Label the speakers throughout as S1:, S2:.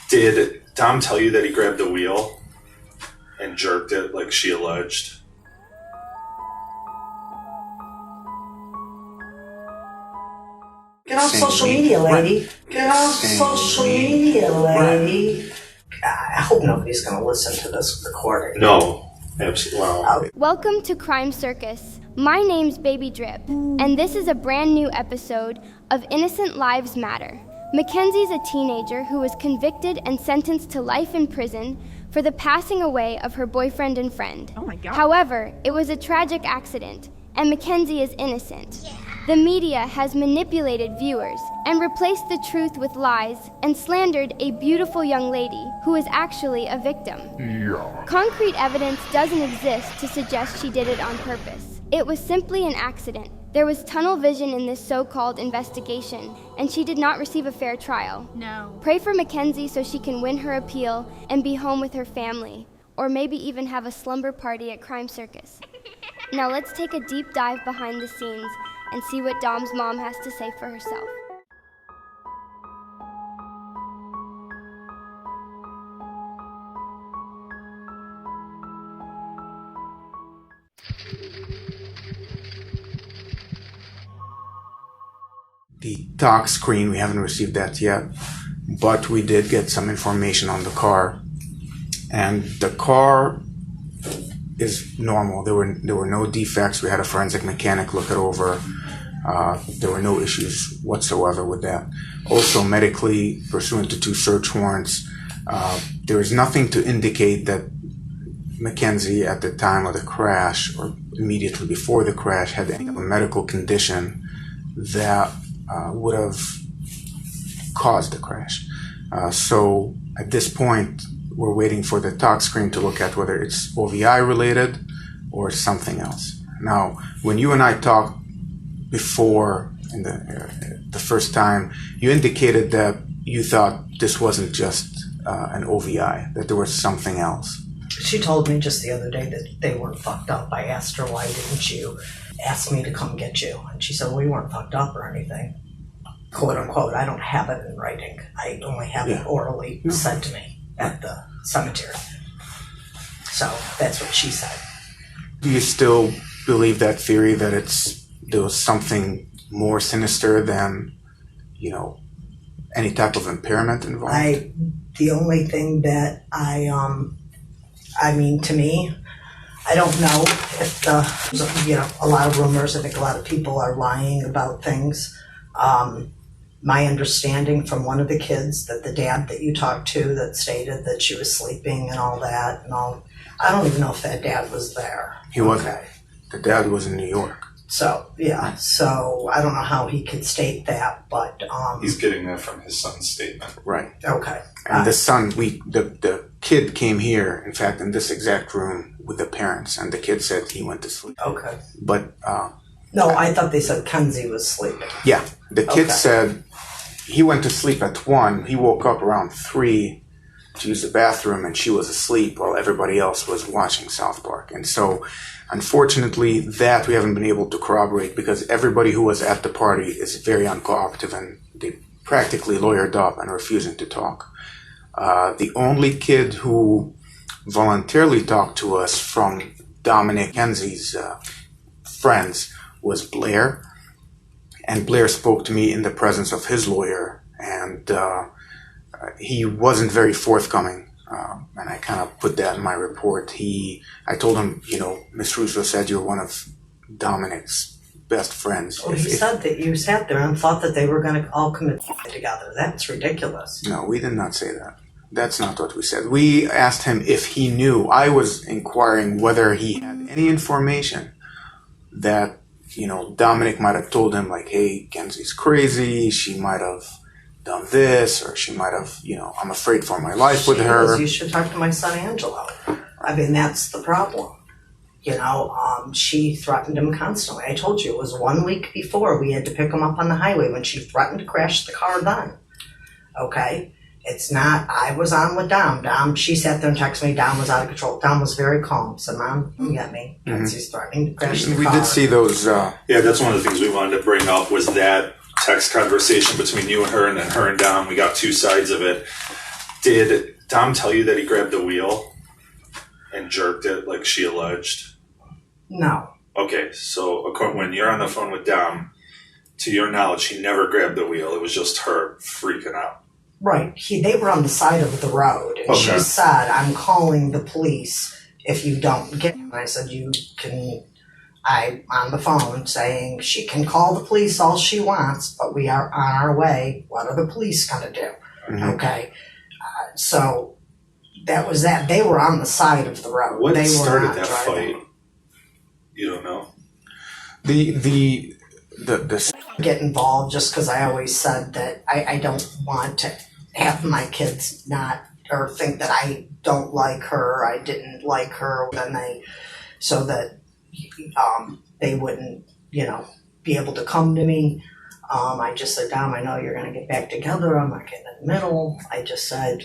S1: Did Dom tell you that he grabbed the wheel and jerked it like she alleged?
S2: Get off social media, lady. Get off social media, lady. I hope nobody's going to listen to this recording.
S1: No, absolutely. Wow.
S3: Welcome to Crime Circus. My name's Baby Drip, and this is a brand new episode of Innocent Lives Matter. Mackenzie's a teenager who was convicted and sentenced to life in prison for the passing away of her boyfriend and friend.
S4: Oh my God.
S3: However, it was a tragic accident, and Mackenzie is innocent. Yeah. The media has manipulated viewers and replaced the truth with lies and slandered a beautiful young lady who is actually a victim. Yeah. Concrete evidence doesn't exist to suggest she did it on purpose. It was simply an accident. There was tunnel vision in this so-called investigation, and she did not receive a fair trial.
S4: No.
S3: Pray for Mackenzie so she can win her appeal and be home with her family, or maybe even have a slumber party at Crime Circus. Now let's take a deep dive behind the scenes and see what Dom's mom has to say for herself.
S5: The dock screen, we haven't received that yet, but we did get some information on the car. And the car is normal. There were no defects. We had a forensic mechanic look it over. There were no issues whatsoever with that. Also, medically, pursuant to 2 search warrants, there is nothing to indicate that Mackenzie at the time of the crash or immediately before the crash had any medical condition that would have caused the crash. So at this point, we're waiting for the TOC screen to look at whether it's OVI related or something else. Now, when you and I talked before in the first time, you indicated that you thought this wasn't just an OVI, that there was something else.
S2: She told me just the other day that they weren't fucked up. I asked her, why didn't you ask me to come get you? And she said, we weren't fucked up or anything. Quote unquote, I don't have it in writing. I only have it orally said to me at the cemetery. So that's what she said.
S5: Do you still believe that theory that there was something more sinister than, any type of impairment involved?
S2: The only thing that to me, I don't know if a lot of rumors, I think a lot of people are lying about things. My understanding from one of the kids that the dad that you talked to that stated that she was sleeping and all that I don't even know if that dad was there.
S5: He wasn't. The dad was in New York.
S2: So I don't know how he could state that, but
S1: he's getting that from his son's statement.
S5: Right.
S2: Okay.
S5: And the son, the kid came here, in fact, in this exact room with the parents, and the kid said he went to sleep.
S2: Okay.
S5: But
S2: no, I thought they said Kenzie was sleeping.
S5: Yeah, the kid said he went to sleep at 1. He woke up around 3 to use the bathroom, and she was asleep while everybody else was watching South Park. And so, unfortunately, that we haven't been able to corroborate because everybody who was at the party is very uncooperative, and they practically lawyered up and refusing to talk. The only kid who voluntarily talked to us from Dominic Kenzie's friends was Blair. And Blair spoke to me in the presence of his lawyer, and he wasn't very forthcoming. And I kind of put that in my report. I told him, Miss Russo said you're one of Dominic's best friends.
S2: Well, he said that you sat there and thought that they were going to all commit together. That's ridiculous.
S5: No, we did not say that. That's not what we said. We asked him if he knew. I was inquiring whether he had any information that, Dominic might have told him, like, hey, Kenzie's crazy. She might have done this, or she might have, I'm afraid for my life with her.
S2: You should talk to my son, Angelo. That's the problem. She threatened him constantly. I told you, it was 1 week before we had to pick him up on the highway when she threatened to crash the car then. Okay? It's not, I was on with Dom. She sat there and texted me. Dom was out of control. Dom was very calm. Said, Mom, you get me. Kenzie's threatening to crash the car.
S5: We did see those.
S1: Yeah, that's one of the things we wanted to bring up was that text conversation between you and her, and then her and Dom. We got 2 sides of it. Did Dom tell you that he grabbed the wheel and jerked it like she alleged?
S2: No.
S1: Okay, so when you're on the phone with Dom, to your knowledge, he never grabbed the wheel. It was just her freaking out.
S2: Right. They were on the side of the road, and she said, "I'm calling the police if you don't get him." I said, I'm on the phone saying she can call the police all she wants, but we are on our way. What are the police going to do? Mm-hmm. Okay. So that was that. They were on the side of the road.
S1: What
S2: they
S1: started
S2: were
S1: that
S2: driving.
S1: fight? You don't know?
S5: The
S2: get involved just because I always said that I don't want to have my kids not or think that I don't like her, I didn't like her, so that they wouldn't, be able to come to me. I just said, Dom, I know you're going to get back together. I'm not getting in the middle. I just said,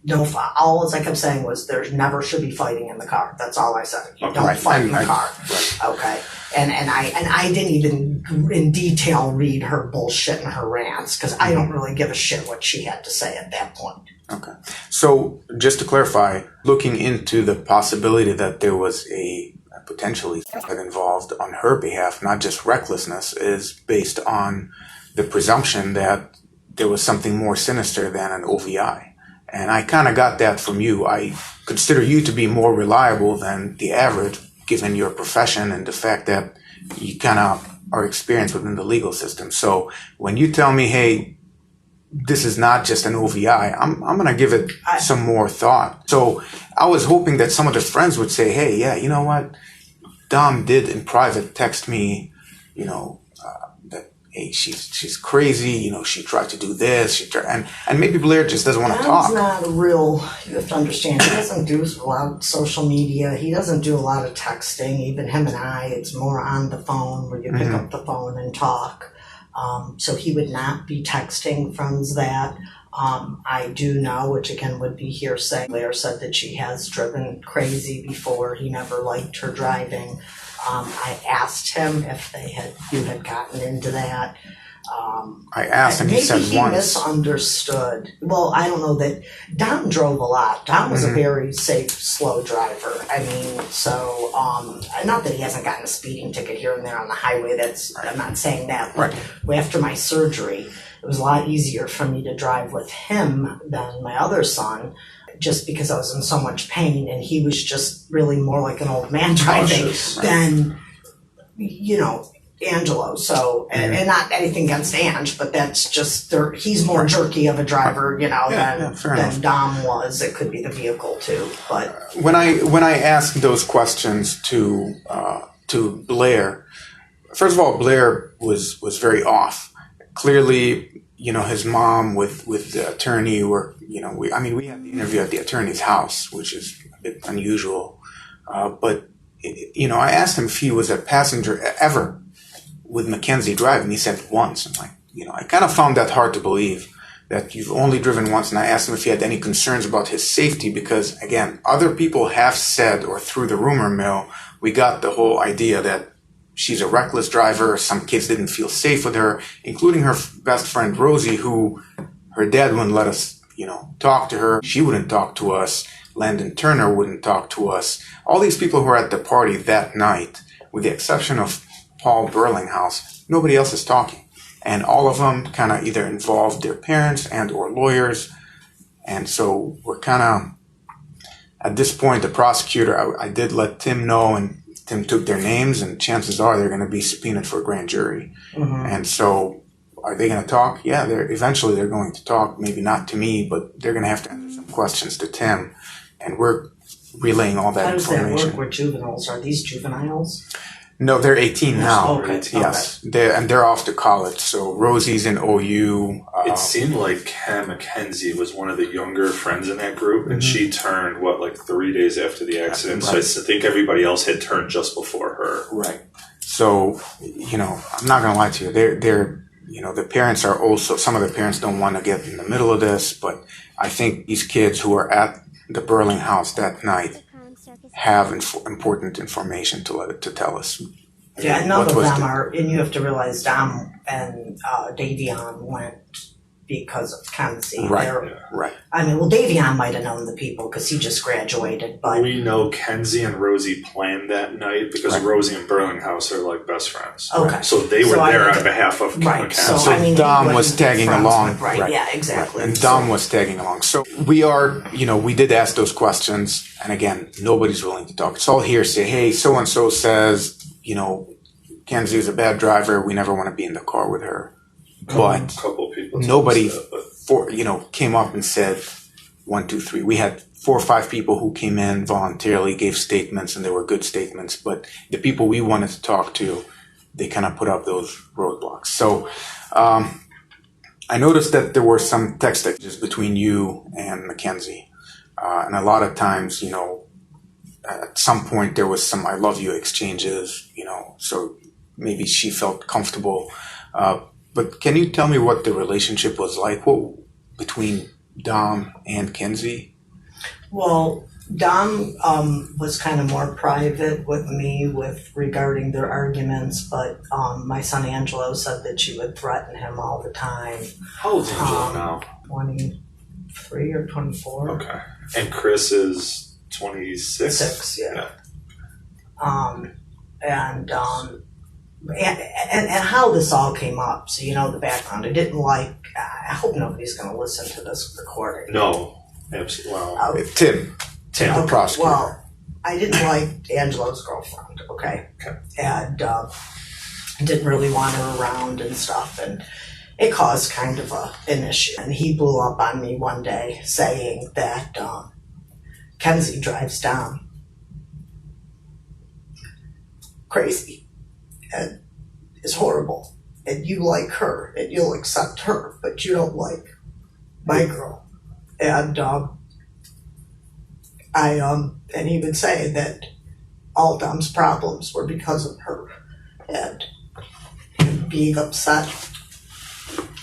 S2: no, all I kept saying was there never should be fighting in the car. That's all I said. You don't fight in the car. Right. Okay. And I didn't even in detail read her bullshit and her rants because I don't really give a shit what she had to say at that point.
S5: Okay. So just to clarify, looking into the possibility that there was a potentially theft involved on her behalf, not just recklessness, is based on the presumption that there was something more sinister than an OVI. And I kind of got that from you. I consider you to be more reliable than the average, given your profession and the fact that you kind of are experienced within the legal system. So when you tell me, hey, this is not just an OVI, I'm going to give it some more thought. So I was hoping that some of the friends would say, hey, yeah, you know what? Dom did in private text me, that, hey, she's crazy, she tried to do this, and maybe Blair just doesn't want to talk.
S2: Dom's not you have to understand, he doesn't do a lot of social media, he doesn't do a lot of texting, even him and I, it's more on the phone where you pick up the phone and talk. So he would not be texting friends that. I do know, which again would be hearsay, Blair said that she has driven crazy before. He never liked her driving. I asked him if you had gotten into that.
S5: I asked and he said
S2: maybe he misunderstood. Well, I don't know that Dom drove a lot. Dom was a very safe, slow driver. I mean, so not that he hasn't gotten a speeding ticket here and there on the highway. I'm not saying that. But after my surgery, it was a lot easier for me to drive with him than my other son, just because I was in so much pain, and he was just really more like an old man driving than, Angelo. So, and not anything against Ange, but that's just, he's more jerky of a driver, than Dom was. It could be the vehicle too, but.
S5: When I asked those questions to Blair, first of all, Blair was very off. Clearly, his mom with the attorney were, we had the interview at the attorney's house, which is a bit unusual. But I asked him if he was a passenger ever with Mackenzie driving. He said once. I'm like, I kind of found that hard to believe that you've only driven once. And I asked him if he had any concerns about his safety because, again, other people have said, or through the rumor mill, we got the whole idea that she's a reckless driver. Some kids didn't feel safe with her, including her best friend, Rosie, who her dad wouldn't let us, talk to her. She wouldn't talk to us. Landon Turner wouldn't talk to us. All these people who were at the party that night, with the exception of Paul Burlinghouse, nobody else is talking. And all of them kind of either involved their parents and or lawyers. And so we're kind of, at this point, the prosecutor, I did let Tim know, and Tim took their names, and chances are they're going to be subpoenaed for a grand jury. And so are they going to talk? Yeah, eventually they're going to talk. Maybe not to me, but they're going to have to answer some questions to Tim. And we're relaying all that information.
S2: How does that work with juveniles? Are these juveniles?
S5: No, they're 18 now.
S2: Okay.
S5: Yes, they're off to college. So Rosie's in OU.
S1: It seemed like Mackenzie was one of the younger friends in that group, and she turned 3 days after the accident. So I think everybody else had turned just before her.
S5: Right. So I'm not gonna lie to you. They're the parents are also, some of the parents don't want to get in the middle of this, but I think these kids who are at the Burling house that night have important information to tell us.
S2: Yeah, none of them are, and you have to realize Dom and Davion went because of Kenzie.
S5: Right.
S2: They're-
S5: Right.
S2: I mean, well, Davion might have known the people because he just graduated, but
S1: We know Kenzie and Rosie planned that night because
S5: Right.
S1: Rosie and Burlinghouse are like best friends.
S2: Okay.
S1: So they were
S2: So I
S1: there
S2: had
S1: on
S2: to-
S1: behalf of
S2: right.
S1: Mackenzie.
S2: So I mean,
S5: Dom
S2: he
S5: was
S2: wasn't
S5: tagging
S2: friends
S5: along.
S2: with- right? Yeah, exactly.
S5: And Dom was tagging along. So we are, we did ask those questions. And again, nobody's willing to talk. It's all hearsay. Hey, so-and-so says, Kenzie is a bad driver. We never want to be in the car with her. But
S1: A couple of people. told
S5: nobody
S1: us that, but
S5: came up and said 1, 2, 3. We had 4 or 5 people who came in voluntarily, gave statements, and they were good statements. But the people we wanted to talk to, they kind of put up those roadblocks. So I noticed that there were some text exchanges between you and Mackenzie. And a lot of times, at some point there was some "I love you" exchanges, so maybe she felt comfortable. But can you tell me what the relationship was like between Dom and Kenzie?
S2: Well, Dom was kind of more private with me regarding their arguments, but my son Angelo said that she would threaten him all the time.
S1: how old's Angela now?
S2: 23 or 24.
S1: Okay. And Chris is 26?
S2: 6, yeah. And how this all came up, so the background. I hope nobody's going to listen to this recording.
S1: No. Absolutely. Well,
S5: Tim, the
S2: Okay,
S5: prosecutor.
S2: well, I didn't like Angelo's girlfriend, okay? And didn't really want her around and stuff, and it caused kind of an issue. And he blew up on me one day saying that Kenzie drives Dom crazy and is horrible, and you like her, and you'll accept her, but you don't like my girl. And and he would say that all Dom's problems were because of her, and him being upset.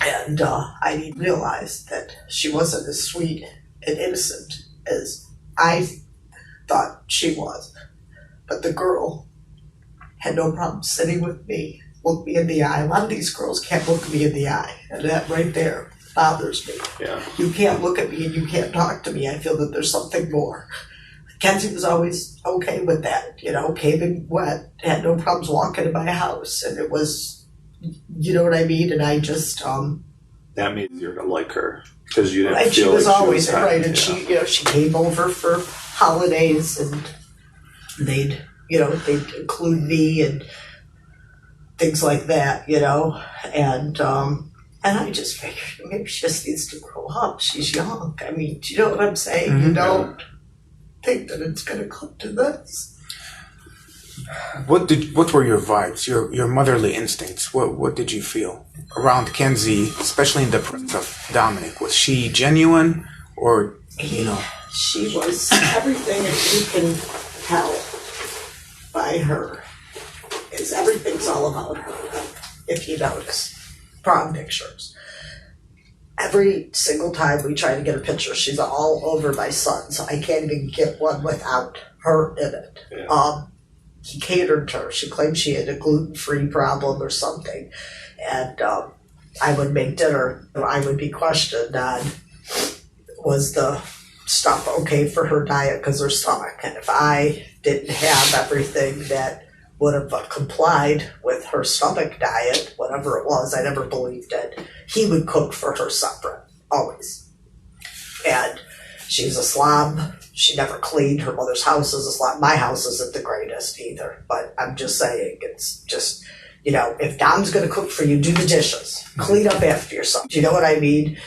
S2: And I realized that she wasn't as sweet and innocent as I thought she was. But the girl had no problem sitting with me, look me in the eye. A lot of these girls can't look me in the eye, and that right there bothers me.
S1: yeah.
S2: You can't look at me and you can't talk to me. I feel that there's something more. Kenzie was always okay with that, came and went, had no problems walking in my house, and it was, you know what I mean? And I just,
S1: That made it easier to like her because you didn't
S2: and she
S1: feel
S2: was
S1: like
S2: always
S1: she was
S2: right, and
S1: yeah.
S2: she came over for holidays, and they'd include me and things like that, and I just figured maybe she just needs to grow up. She's young. I mean, do you know what I'm saying?
S5: Mm-hmm.
S2: You don't think that it's going to come to this.
S5: What were your vibes, your motherly instincts? What did you feel around Kenzie, especially in the presence of Dominic? Was she genuine, or
S2: She was everything that you can tell by her. Everything's all about her, if you notice. Prom pictures. Every single time we try to get a picture, she's all over my son, so I can't even get one without her in it.
S1: Yeah.
S2: He catered to her. She claimed she had a gluten-free problem or something, and I would make dinner. I would be questioned on, was the stuff okay for her diet because her stomach, and if I didn't have everything that would have complied with her stomach diet, whatever it was, I never believed it, he would cook for her separate, always. And she's a slob. She never cleaned. Her mother's house is a slob. My house isn't the greatest either, but I'm just saying, it's just, if Dom's going to cook for you, do the dishes. Clean up after yourself. Do you know what I mean?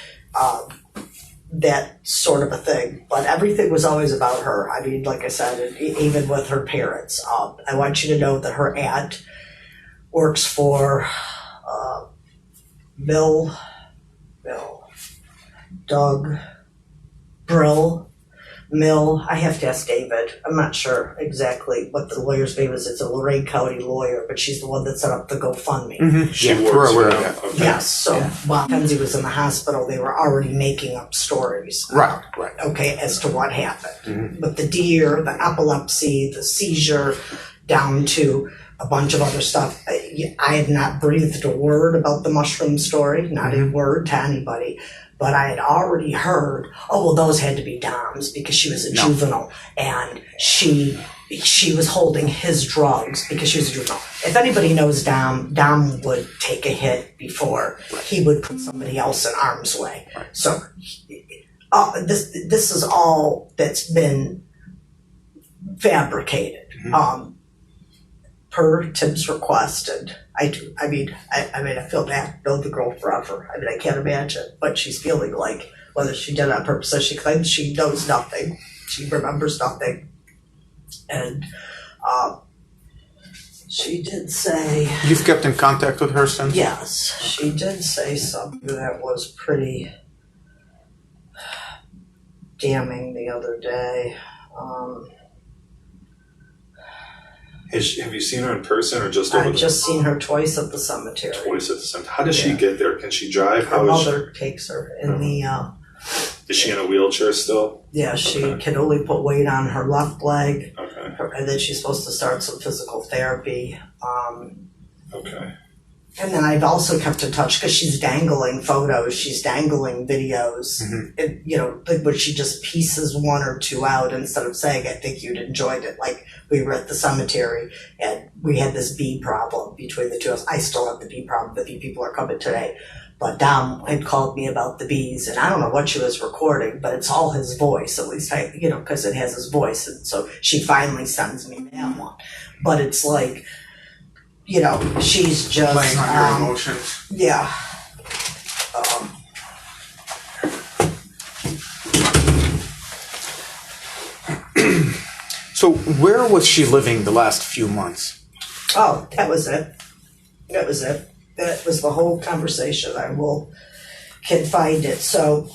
S2: That sort of a thing. But everything was always about her. I mean, like I said, even with her parents. I want you to know that her aunt works for Doug Brill Mill. I have to ask David. I'm not sure exactly what the lawyer's name is. It's a Lorain County lawyer, but she's the one that set up the GoFundMe.
S1: She
S5: Yeah,
S1: works
S5: we're aware
S1: with
S5: of
S1: them.
S5: that.
S1: Okay.
S2: Yes, so while Kenzie was in the hospital, they were already making up stories.
S5: Right.
S2: Okay, as to what happened. With the deer, the epilepsy, the seizure, down to a bunch of other stuff. I had not breathed a word about the mushroom story, not a word to anybody. But I had already heard, oh, well, those had to be Dom's because she was a juvenile and she was holding his drugs because she was a juvenile. If anybody knows Dom would take a hit before he would put somebody else in harm's way. Right. So this is all that's been fabricated. Mm-hmm. Per Tim's request, and I feel bad. Know the girl forever. I mean, I can't imagine what she's feeling like, whether she did it on purpose. So she claims she knows nothing. She remembers nothing. And she did say...
S5: You've kept in contact with her since?
S2: Yes. She did say something that was pretty damning the other day.
S1: Have you seen her in person or just over
S2: I've just seen her twice at the cemetery.
S1: Twice at the cemetery. How does she get there? Can she drive?
S2: Her mother takes her in the...
S1: Is she in a wheelchair still?
S2: Yeah, she can only put weight on her left leg.
S1: Okay.
S2: And then she's supposed to start some physical therapy.
S1: Okay.
S2: And then I've also kept in touch because she's dangling photos, she's dangling videos, and, where she just pieces one or two out instead of saying, I think you'd enjoyed it. Like, we were at the cemetery and we had this bee problem between the two of us. I still have the bee problem. The bee people are coming today. But Dom had called me about the bees, and I don't know what she was recording, but it's all his voice, at least because it has his voice. And so she finally sends me that one. But it's like, she's just...
S5: Playing on your emotions.
S2: Yeah.
S5: So where was she living the last few months?
S2: Oh, that was it. That was the whole conversation. Can find it. So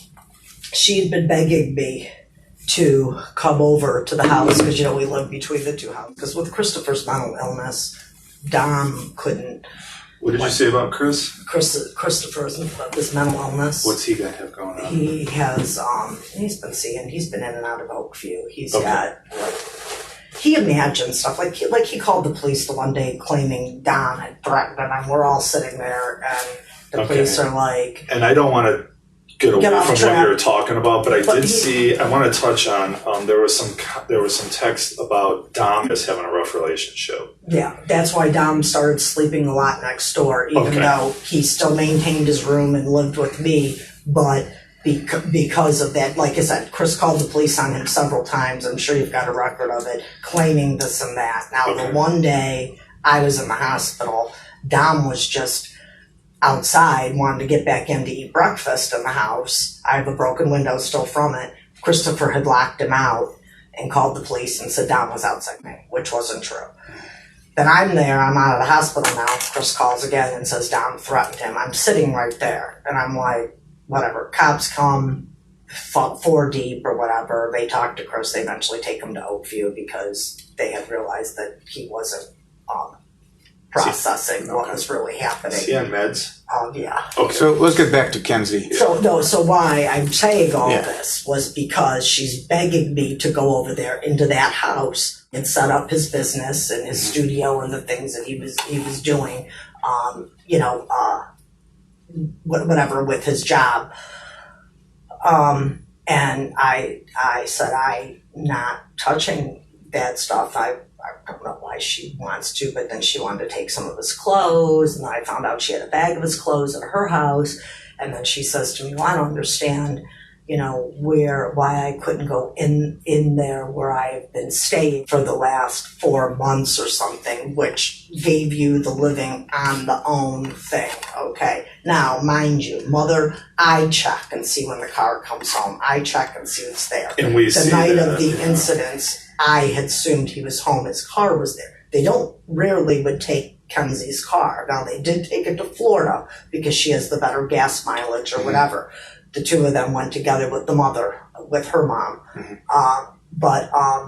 S2: she'd been begging me to come over to the house because, we live between the two houses. Because with Christopher's mental illness, Dom couldn't.
S1: What did you say about Chris?
S2: Christopher's his mental illness.
S1: What's he got to have going on?
S2: He has, he's been in and out of Oakview. He's got, he imagined stuff. Like he called the police the one day claiming Don had threatened him, and we're all sitting there, and the police are like...
S1: And I don't want to get away from what you were talking about, but I want to touch on, there was some text about Dom as having a rough relationship.
S2: Yeah, that's why Dom started sleeping a lot next door, even though he still maintained his room and lived with me, but because of that, like I said, Chris called the police on him several times. I'm sure you've got a record of it, claiming this and that. Now, the one day I was in the hospital, Dom was just outside, wanted to get back in to eat breakfast in the house. I have a broken window still from it. Christopher had locked him out and called the police and said Dom was outside me, which wasn't true. Then I'm there, I'm out of the hospital now. Chris calls again and says Dom threatened him. I'm sitting right there, and I'm like, whatever. Cops come, 4 deep or whatever. They talk to Chris. They eventually take him to Oakview because they had realized that he wasn't processing what was really happening.
S1: Is he on meds?
S2: Yeah.
S5: Okay. So let's get back to Kenzie.
S2: So why I'm saying all this was because she's begging me to go over there into that house and set up his business and his studio and the things that he was doing, whatever with his job. And I said, I'm not touching that stuff. I don't know why she wants to, but then she wanted to take some of his clothes, and then I found out she had a bag of his clothes at her house, and then she says to me, well, I don't understand, why I couldn't go in there where I've been staying for the last 4 months or something, which gave you the living on the own thing, okay? Now, mind you, mother, I check and see when the car comes home. I check and see what's there.
S1: And we
S2: the
S1: see
S2: night
S1: that,
S2: of the incidents, I had assumed he was home. His car was there. They rarely would take Kenzie's car. Now, they did take it to Florida because she has the better gas mileage or whatever. The two of them went together with the mother, with her mom.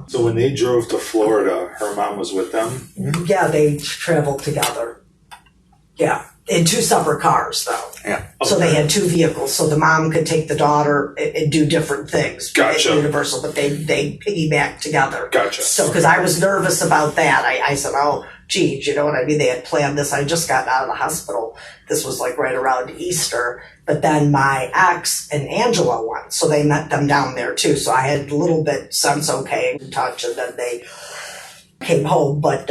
S1: So when they drove to Florida, her mom was with them?
S2: Yeah, they traveled together. Yeah. In 2 separate cars, though.
S5: Yeah.
S2: So they had 2 vehicles, so the mom could take the daughter and do different things.
S1: Gotcha.
S2: At Universal, but they piggybacked together.
S1: Gotcha.
S2: So, because I was nervous about that, I said, oh, geez, you know what I mean? They had planned this. I just got out of the hospital. This was like right around Easter. But then my ex and Angela went, so they met them down there too. So I had a little bit sense, okay, in touch, and then they came home. But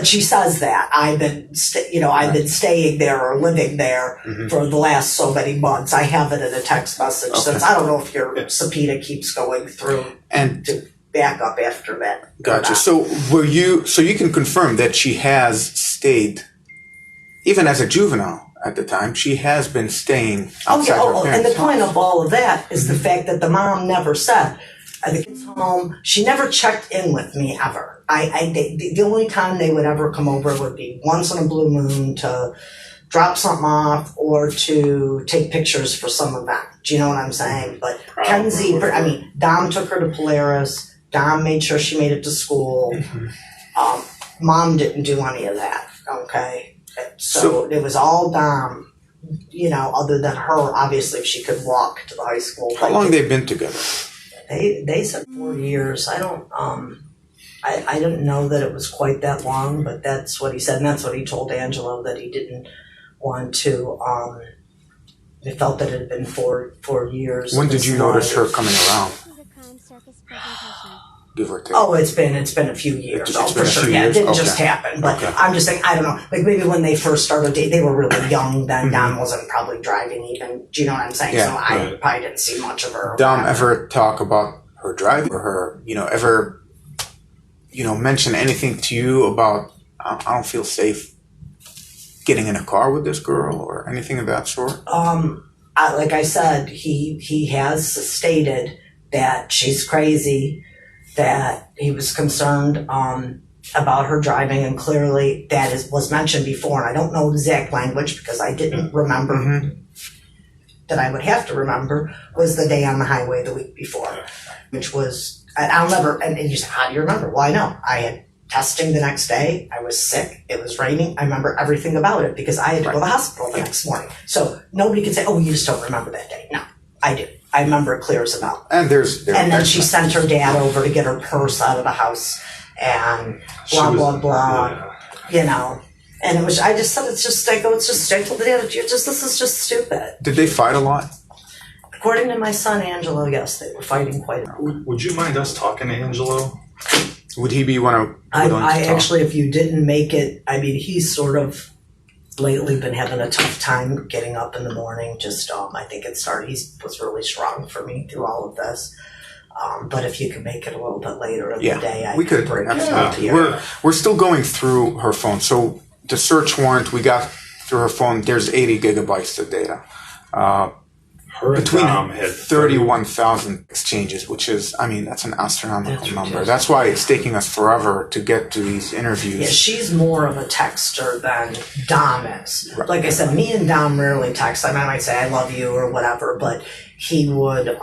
S2: she says that I've been staying there or living there for the last so many months. I have it in a text message since I don't know if your subpoena keeps going through
S5: And
S2: to back up after that.
S5: gotcha. So you can confirm that she has stayed, even as a juvenile at the time, she has been staying outside her
S2: And
S5: parents'
S2: the point
S5: house.
S2: of all of that is the fact that the mom never said, the kid's home. She never checked in with me ever. The only time they would ever come over would be once in a blue moon to drop something off or to take pictures for some event. Do you know what I'm saying? But Kenzie, Dom took her to Polaris. Dom made sure she made it to school. Mom didn't do any of that, okay? So it was all Dom, other than her, obviously, if she could walk to the high school.
S5: How long they been together?
S2: They said 4 years. I don't, I didn't know that it was quite that long, but that's what he said, and that's what he told Angelo, that he didn't want to, he felt that it had been 4 years.
S5: When did you notice her coming around?
S3: CRIME-CIRCUS presentation.
S5: Give or take.
S2: Oh, it's been a few years.
S5: It's
S2: Oh,
S5: been
S2: for
S5: a
S2: sure.
S5: few
S2: Yeah, it
S5: years?
S2: didn't
S5: Okay.
S2: just happen. But
S5: Okay.
S2: I'm just saying, I don't know. Like maybe when they first started dating, they were really young. Then Dom wasn't probably driving even. Do you know what I'm saying?
S5: Yeah,
S2: so I probably didn't see much of her.
S5: Dom ever talk about her driving or her, ever, mention anything to you about, I don't feel safe getting in a car with this girl or anything of that sort?
S2: Like I said, he has stated that she's crazy, that he was concerned about her driving, and clearly that was mentioned before. And I don't know exact language because I didn't remember that I would have to remember was the day on the highway the week before, which was, I'll never, and you said, how do you remember? Well, I know. I had testing the next day. I was sick. It was raining. I remember everything about it because I had to go to the hospital the next morning. So nobody could say, oh, you just don't remember that day. No, I do. I remember it clear as a bell.
S5: And
S2: And then she sent her dad over to get her purse out of the house and blah, blah, blah, And it was, I just said, it's just, I told the dad, this is just stupid.
S5: Did they fight a lot?
S2: According to my son, Angelo, yes, they were fighting quite a lot.
S1: Would you mind us talking to Angelo?
S5: Would he be one of
S2: I actually, if you didn't make it, he's sort of lately been having a tough time getting up in the morning. Just, I think it started, he was really strong for me through all of this. But if you could make it a little bit later in the day,
S5: we could
S2: bring
S5: absolutely.
S2: it up.
S5: We're still going through her phone. So the search warrant we got through her phone, there's 80 gigabytes of data.
S1: Her and
S5: Between
S1: Dom had
S5: 31,000 exchanges, which is, that's an astronomical number.
S2: ridiculous.
S5: That's why it's taking us forever to get to these interviews.
S2: Yeah, she's more of a texter than Dom is.
S5: Right.
S2: Like I said, me and Dom rarely text. I might say I love you or whatever, but he would,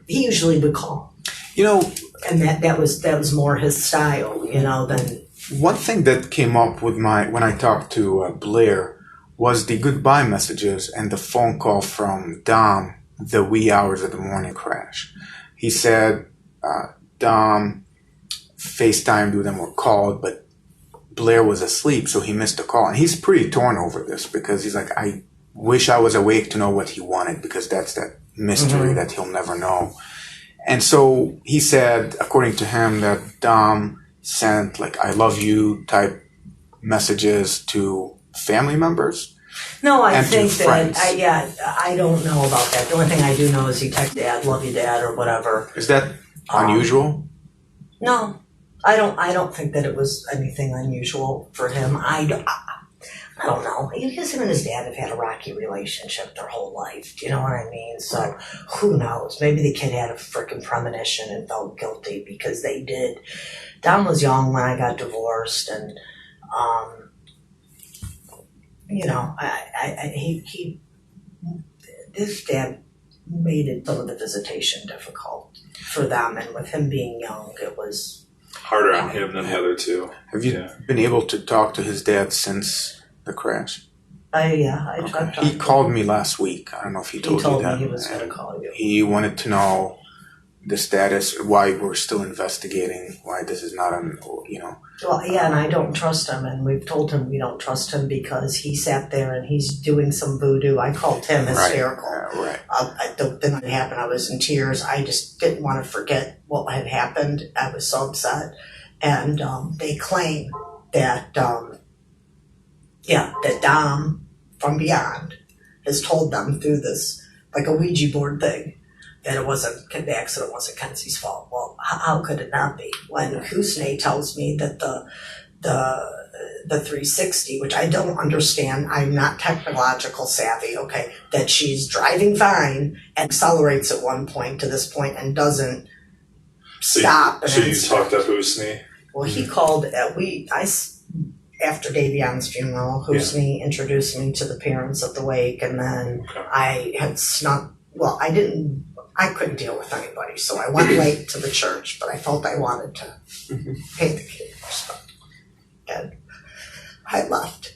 S2: he usually would call. And that was more his style, than.
S5: One thing that came up with when I talked to Blair was the goodbye messages and the phone call from Dom the wee hours of the morning crash. He said Dom FaceTimed with him or called, but Blair was asleep, so he missed the call. And he's pretty torn over this because he's like, I wish I was awake to know what he wanted, because that's that mystery that he'll never know. And so he said, according to him, that Dom sent I love you type messages to family members.
S2: No, I
S5: And to
S2: think
S5: friends.
S2: that, I don't know about that. The only thing I do know is he texted Dad, love you, Dad, or whatever.
S5: Is that unusual?
S2: No, I don't think that it was anything unusual for him. I don't know. Because him and his dad have had a rocky relationship their whole life. Do you know what I mean? So who knows? Maybe the kid had a freaking premonition and felt guilty because they did. Dom was young when I got divorced, and his dad made it some of the visitation difficult for them, and with him being young, it was
S1: Harder on him than the other two.
S5: Have you been able to talk to his dad since the crash?
S2: I tried talking.
S5: He called me last week. I don't know if he told you that.
S2: me he was going to call you.
S5: He wanted to know the status, why we're still investigating, why this is not on, you know.
S2: Well, yeah, and I don't trust him, and we've told him we don't trust him because he sat there and he's doing some voodoo. I called him hysterical.
S5: Right.
S2: The thing that happened, I was in tears. I just didn't want to forget what had happened. I was so upset. And they claim that, that Dom from Beyond has told them through this, like a Ouija board thing, that the accident wasn't Kenzie's fault. Well, how could it not be? When Kusne tells me that the 360, which I don't understand, I'm not technological savvy, okay, that she's driving fine, accelerates at one point to this point and doesn't stop.
S1: So you talked to Husni?
S2: Well, he called, after Davion's funeral, Husni introduced me to the parents of the wake, and then I had I couldn't deal with anybody, so I went late to the church, but I felt I wanted to pay the kid respect. And I left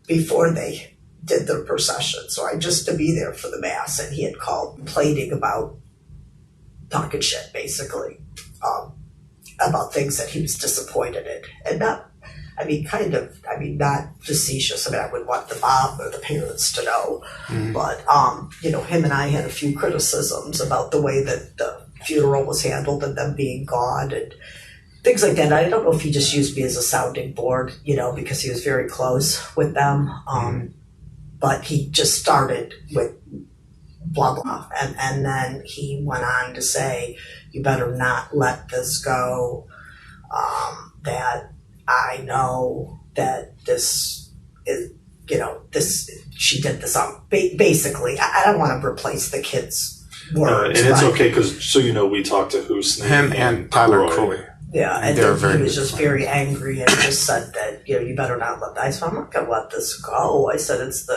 S2: before they did their procession, so just to be there for the mass, and he had called plating about talking shit, basically, about things that he was disappointed in. And not facetious. I mean, I would want the mom or the parents to know. But, him and I had a few criticisms about the way that the funeral was handled and them being gone and things like that. I don't know if he just used me as a sounding board, because he was very close with them. But he just started with blah, blah. And then he went on to say, you better not let this go, that I know that this is, she did this on, basically, I don't want to replace the kids' words.
S1: And it's okay, because, we talked to Husni.
S5: Him and Tyler Croy.
S2: Yeah, and then he was just very angry and just said that, you better not let that. I said, I'm not going to let this go. I said, it's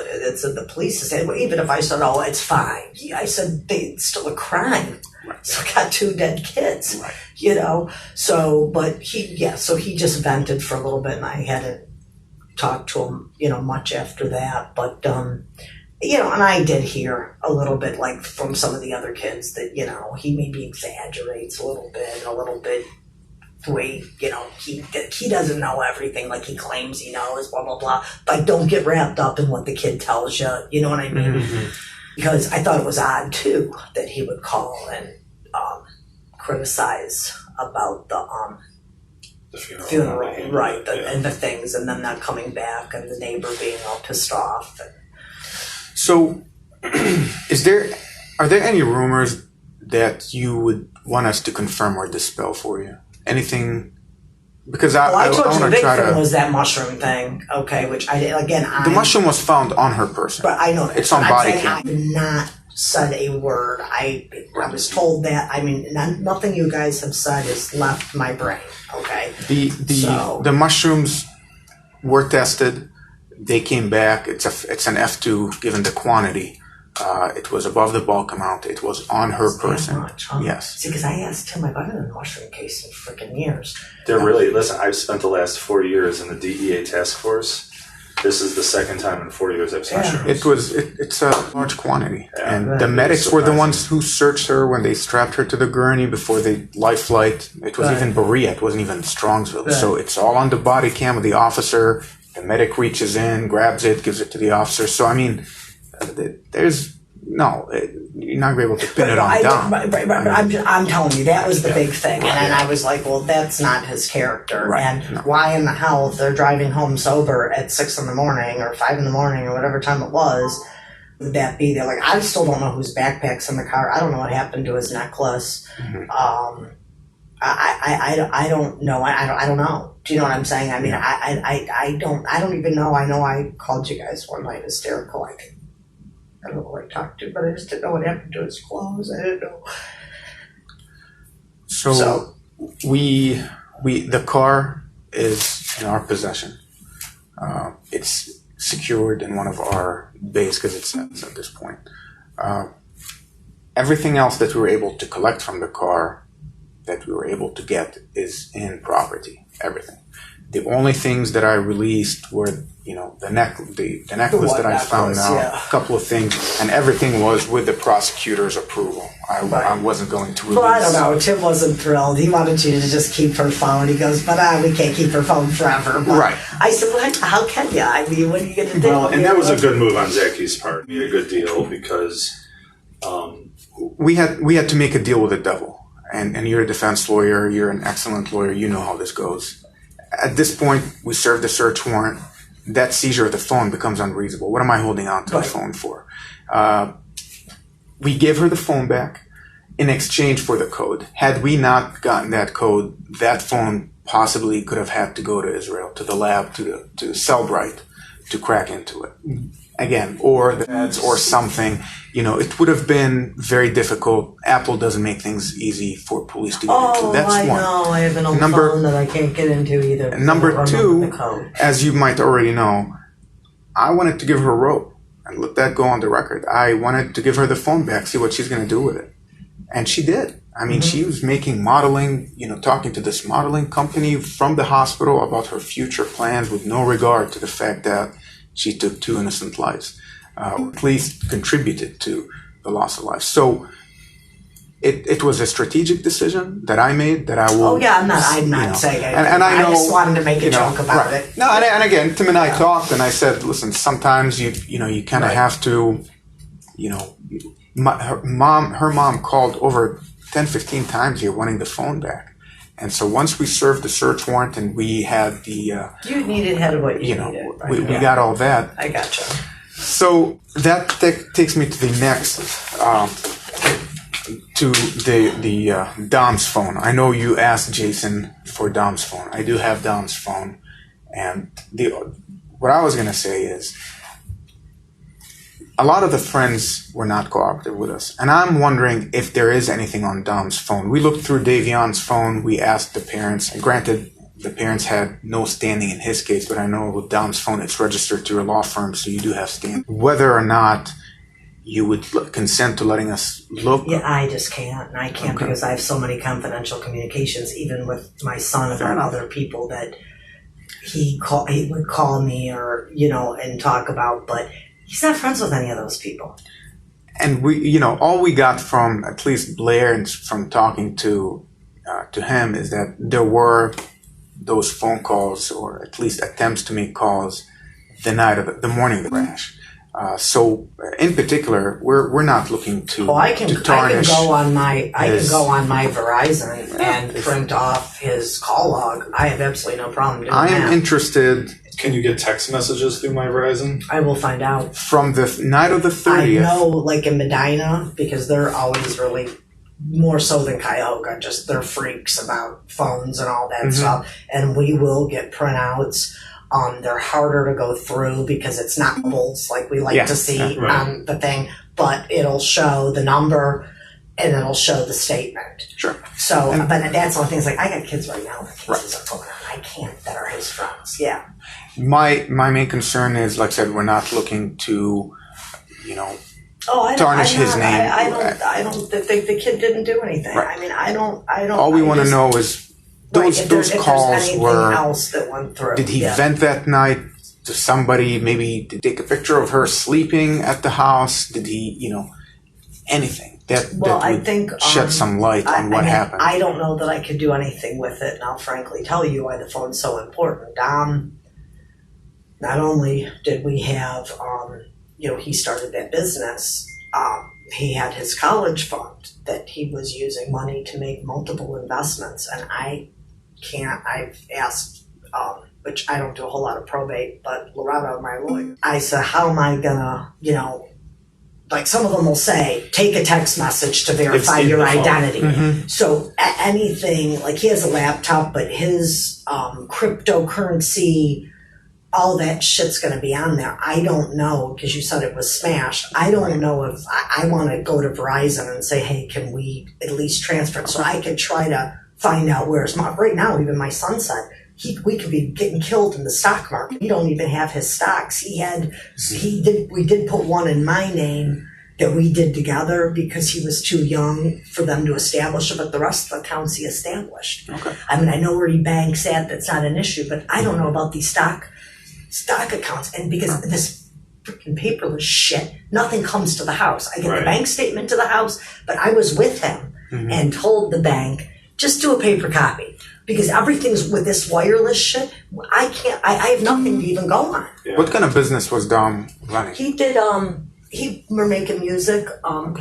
S2: in the police's hand. Well, even if I said, oh, it's fine. I said, it's still a crime. Right. So I got 2 dead kids, right. So, but so he just vented for a little bit, and I hadn't talked to him, much after that. But, and I did hear a little bit, like, from some of the other kids that, he maybe exaggerates a little bit, the way, he doesn't know everything like he claims he knows, blah, blah, blah. But don't get wrapped up in what the kid tells you, you know what I mean? Mm-hmm. Because I thought it was odd, too, that he would call and criticize about the funeral, right, and the things, and then not coming back, and the neighbor being all pissed off.
S5: So, are there any rumors that you would want us to confirm or dispel for you? Anything? Because I
S2: told you
S5: want
S2: the
S5: to
S2: big
S5: try
S2: thing
S5: to.
S2: was that mushroom thing, okay? Which
S5: the mushroom was found on her person.
S2: But I know that.
S5: It's on body cam.
S2: I did not said a word. I was told that. I mean, nothing you guys have said has left my brain. Okay.
S5: The mushrooms were tested. They came back. It's an F2 given the quantity. It was above the bulk amount. It was on her person.
S2: Much, huh?
S5: Yes.
S2: See, because I asked him, I've been in the mushroom case in freaking years.
S1: Listen, I've spent the last 4 years in the DEA task force. This is the second time in 4 years I've seen mushrooms.
S5: It's a large quantity. Yeah, and the medics were the ones who searched her when they strapped her to the gurney before they life flight. It was even Berea. It wasn't even Strongsville. Right. So it's all on the body cam of the officer. The medic reaches in, grabs it, gives it to the officer. So, I mean, you're not going to be able to pin it on Dom.
S2: I'm telling you, that was the big thing. And then I was like, well, that's not his character.
S5: Right.
S2: And why in the hell, if they're driving home sober at 6 in the morning or 5 in the morning or whatever time it was, would that be there? Like, I still don't know whose backpack's in the car. I don't know what happened to his necklace. Mm-hmm. I don't know. I don't know. Do you know what I'm saying? I mean, I don't even know. I know I called you guys one night hysterical. I don't know who I talked to, but I just didn't know what happened to his clothes. I didn't know.
S5: So the car is in our possession. It's secured in one of our bays cassettes at this point. Everything else that we were able to collect from the car, that we were able to get, is in property. Everything. The only things that I released were, you know, the necklace that I found out,
S2: yeah.
S5: a couple of things, and everything was with the prosecutor's approval. I wasn't going to release.
S2: Well, I don't know. Tim wasn't thrilled. He wanted you to just keep her phone. He goes, but we can't keep her phone forever. But
S5: Right.
S2: I said, well, how can you? I mean, what are you going to do?
S1: Well, and that was a good move on Zaki's part. He made a good deal because
S5: We had to make a deal with the devil. And you're a defense lawyer, you're an excellent lawyer, you know how this goes. At this point, we served the search warrant. That seizure of the phone becomes unreasonable. What am I holding on to the phone for? We gave her the phone back in exchange for the code. Had we not gotten that code, that phone possibly could have had to go to Israel, to the lab, to Cellbrite, to crack into it. Again, or the feds or something. You know, it would have been very difficult. Apple doesn't make things easy for police to get into. That's
S2: I
S5: one.
S2: know. I have an old phone that I can't get into either.
S5: Number two, as you might already know, I wanted to give her a rope and let that go on the record. I wanted to give her the phone back, see what she's going to do with it. And she did. I mean, she was making modeling, you know, talking to this modeling company from the hospital about her future plans with no regard to the fact that she took 2 innocent lives, or at least contributed to the loss of life. So it was a strategic decision that I made that I will.
S2: Oh yeah, I'm not saying it.
S5: And I know,
S2: just wanted to make a joke about it.
S5: No, and again, Tim and I talked, and I said, listen, sometimes you kind of have to, you know, her mom called over 10, 15 times here wanting the phone back. And so once we served the search warrant and we had the...
S2: you needed head of what you
S5: know,
S2: needed.
S5: Right? We got all that.
S2: I gotcha.
S5: So that takes me to the next, to the Dom's phone. I know you asked Jason for Dom's phone. I do have Dom's phone. And what I was going to say is, a lot of the friends were not cooperative with us. And I'm wondering if there is anything on Dom's phone. We looked through Davion's phone. We asked the parents. And granted, the parents had no standing in his case, but I know with Dom's phone, it's registered to a law firm, so you do have standing. Whether or not you would consent to letting us look.
S2: Yeah, I just can't. And I can't because I have so many confidential communications, even with my son about other people that he would call me or, you know, and talk about, but he's not friends with any of those people.
S5: And we, you know, all we got from at least Blair and from talking to him is that there were those phone calls or at least attempts to make calls the morning of the crash. So in particular, we're not looking to
S2: I can
S5: tarnish.
S2: I can go on my Verizon and print off his call log. I have absolutely no problem doing that.
S5: I am interested.
S1: Can you get text messages through my Verizon?
S2: I will find out.
S5: From the night of the 30th.
S2: I know, like in Medina, because they're always really, more so than Cuyahoga, just they're freaks about phones and all that stuff. And we will get printouts. They're harder to go through because it's not bubbles like we like to see on the thing, but it'll show the number and it'll show the statement.
S5: Sure.
S2: So, but that's one thing. It's like, I got kids right now that cases are going on. I can't, that are his friends. Yeah.
S5: My main concern is, like I said, we're not looking to, you know, tarnish his name.
S2: I don't think the kid didn't do anything.
S5: Right.
S2: I mean, I don't.
S5: All we want to know is those calls were.
S2: Else that went through.
S5: Did he vent that night to somebody? Maybe to take a picture of her sleeping at the house? Did he, you know, anything that would shed some light on what happened?
S2: I don't know that I could do anything with it, and I'll frankly tell you why the phone's so important. Not only did we have, you know, he started that business. He had his college fund that he was using money to make multiple investments, and I've asked, which I don't do a whole lot of probate, but Loretta, my lawyer, I said, how am I gonna, you know, like some of them will say, take a text message to verify your identity. So anything, like he has a laptop, but his cryptocurrency, all that shit's going to be on there. I don't know, because you said it was smashed. I don't know if I want to go to Verizon and say, hey, can we at least transfer it? So I could try to find out where his mom, right now, even my son said, we could be getting killed in the stock market. We don't even have his stocks. We did put one in my name that we did together because he was too young for them to establish it, but the rest of the accounts he established.
S5: Okay.
S2: I mean, I know where he banks at, that's not an issue, but I don't know about these stock accounts. And because this freaking paperless shit, nothing comes to the house. I get the bank statement to the house, but I was with him and told the bank, just do a paper copy. Because everything's with this wireless shit, I have nothing to even go on.
S1: Yeah.
S5: What kind of business was Dom running?
S2: He did, he were making music,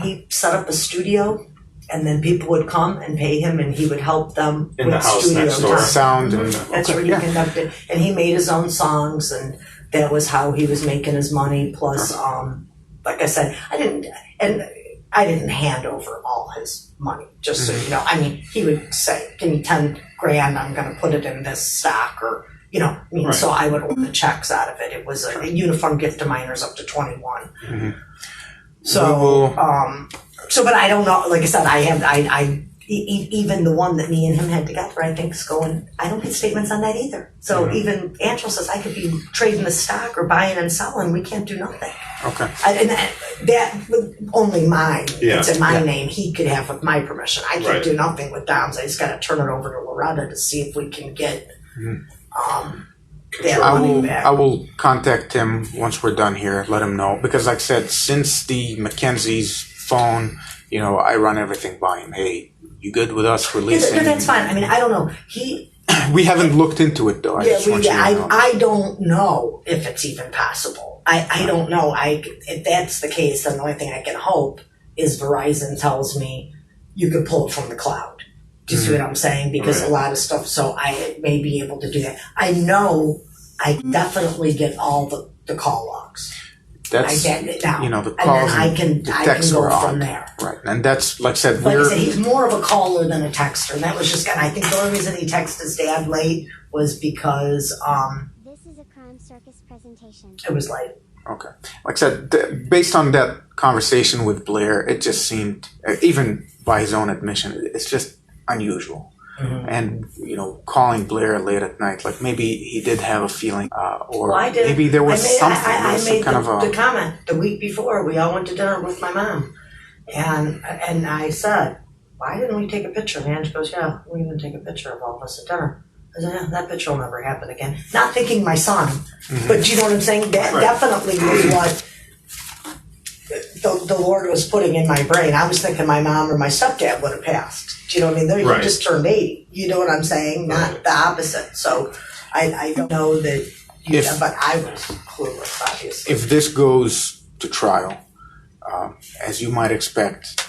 S2: he set up a studio, and then people would come and pay him, and he would help them
S1: In
S2: with
S1: the house
S2: studio
S1: next door.
S2: time.
S5: Sound and
S2: That's where he conducted, and he made his own songs, and that was how he was making his money. Plus, like I said, I didn't hand over all his money. Just so you know, I mean, he would say, "Give me $10,000. I'm going to put it in this stock," or so I would own the checks out of it. It was a uniform gift to minors up to 21. So, but I don't know. Like I said, even the one that me and him had together, I think is going. I don't get statements on that either. So even Angela says I could be trading the stock or buying and selling. We can't do nothing.
S5: Okay.
S2: And that only mine.
S1: Yeah.
S2: It's in my name. He could have with my permission. I can't do nothing with Dom's. I just got to turn it over to Loretta to see if we can get that money back.
S5: I will contact him once we're done here. Let him know because, like I said, since the Mackenzie's phone, I run everything by him. Hey, you good with us releasing?
S2: No, that's fine. I mean, I don't know.
S5: We haven't looked into it though.
S2: I don't know if it's even possible. I don't know. If that's the case, then the only thing I can hope is Verizon tells me you could pull it from the cloud. Do you see what I'm saying? Because a lot of stuff, so I may be able to do that. I know I definitely get all the call logs.
S5: That's,
S2: I get it now.
S5: The calls
S2: and then I can go from there.
S5: Right. And that's, like I said,
S2: he's more of a caller than a texter. And that was just I think the only reason he texted his dad late was because
S3: This is a CrimeCircus presentation.
S2: It was late.
S5: Okay. Like I said, based on that conversation with Blair, it just seemed, even by his own admission, it's just unusual. And, calling Blair late at night, like maybe he did have a feeling, or maybe there was something.
S2: I made the comment the week before. We all went to dinner with my mom. And I said, why didn't we take a picture? And Ange goes, yeah, we didn't take a picture of all of us at dinner. I said, yeah, that picture will never happen again. Not thinking my son, but you know what I'm saying? That definitely was what the Lord was putting in my brain. I was thinking my mom or my stepdad would have passed. Do you know what I mean? They just turned 80. You know what I'm saying? Not the opposite. So I don't know that, but I was clueless, obviously.
S5: If this goes to trial, as you might expect,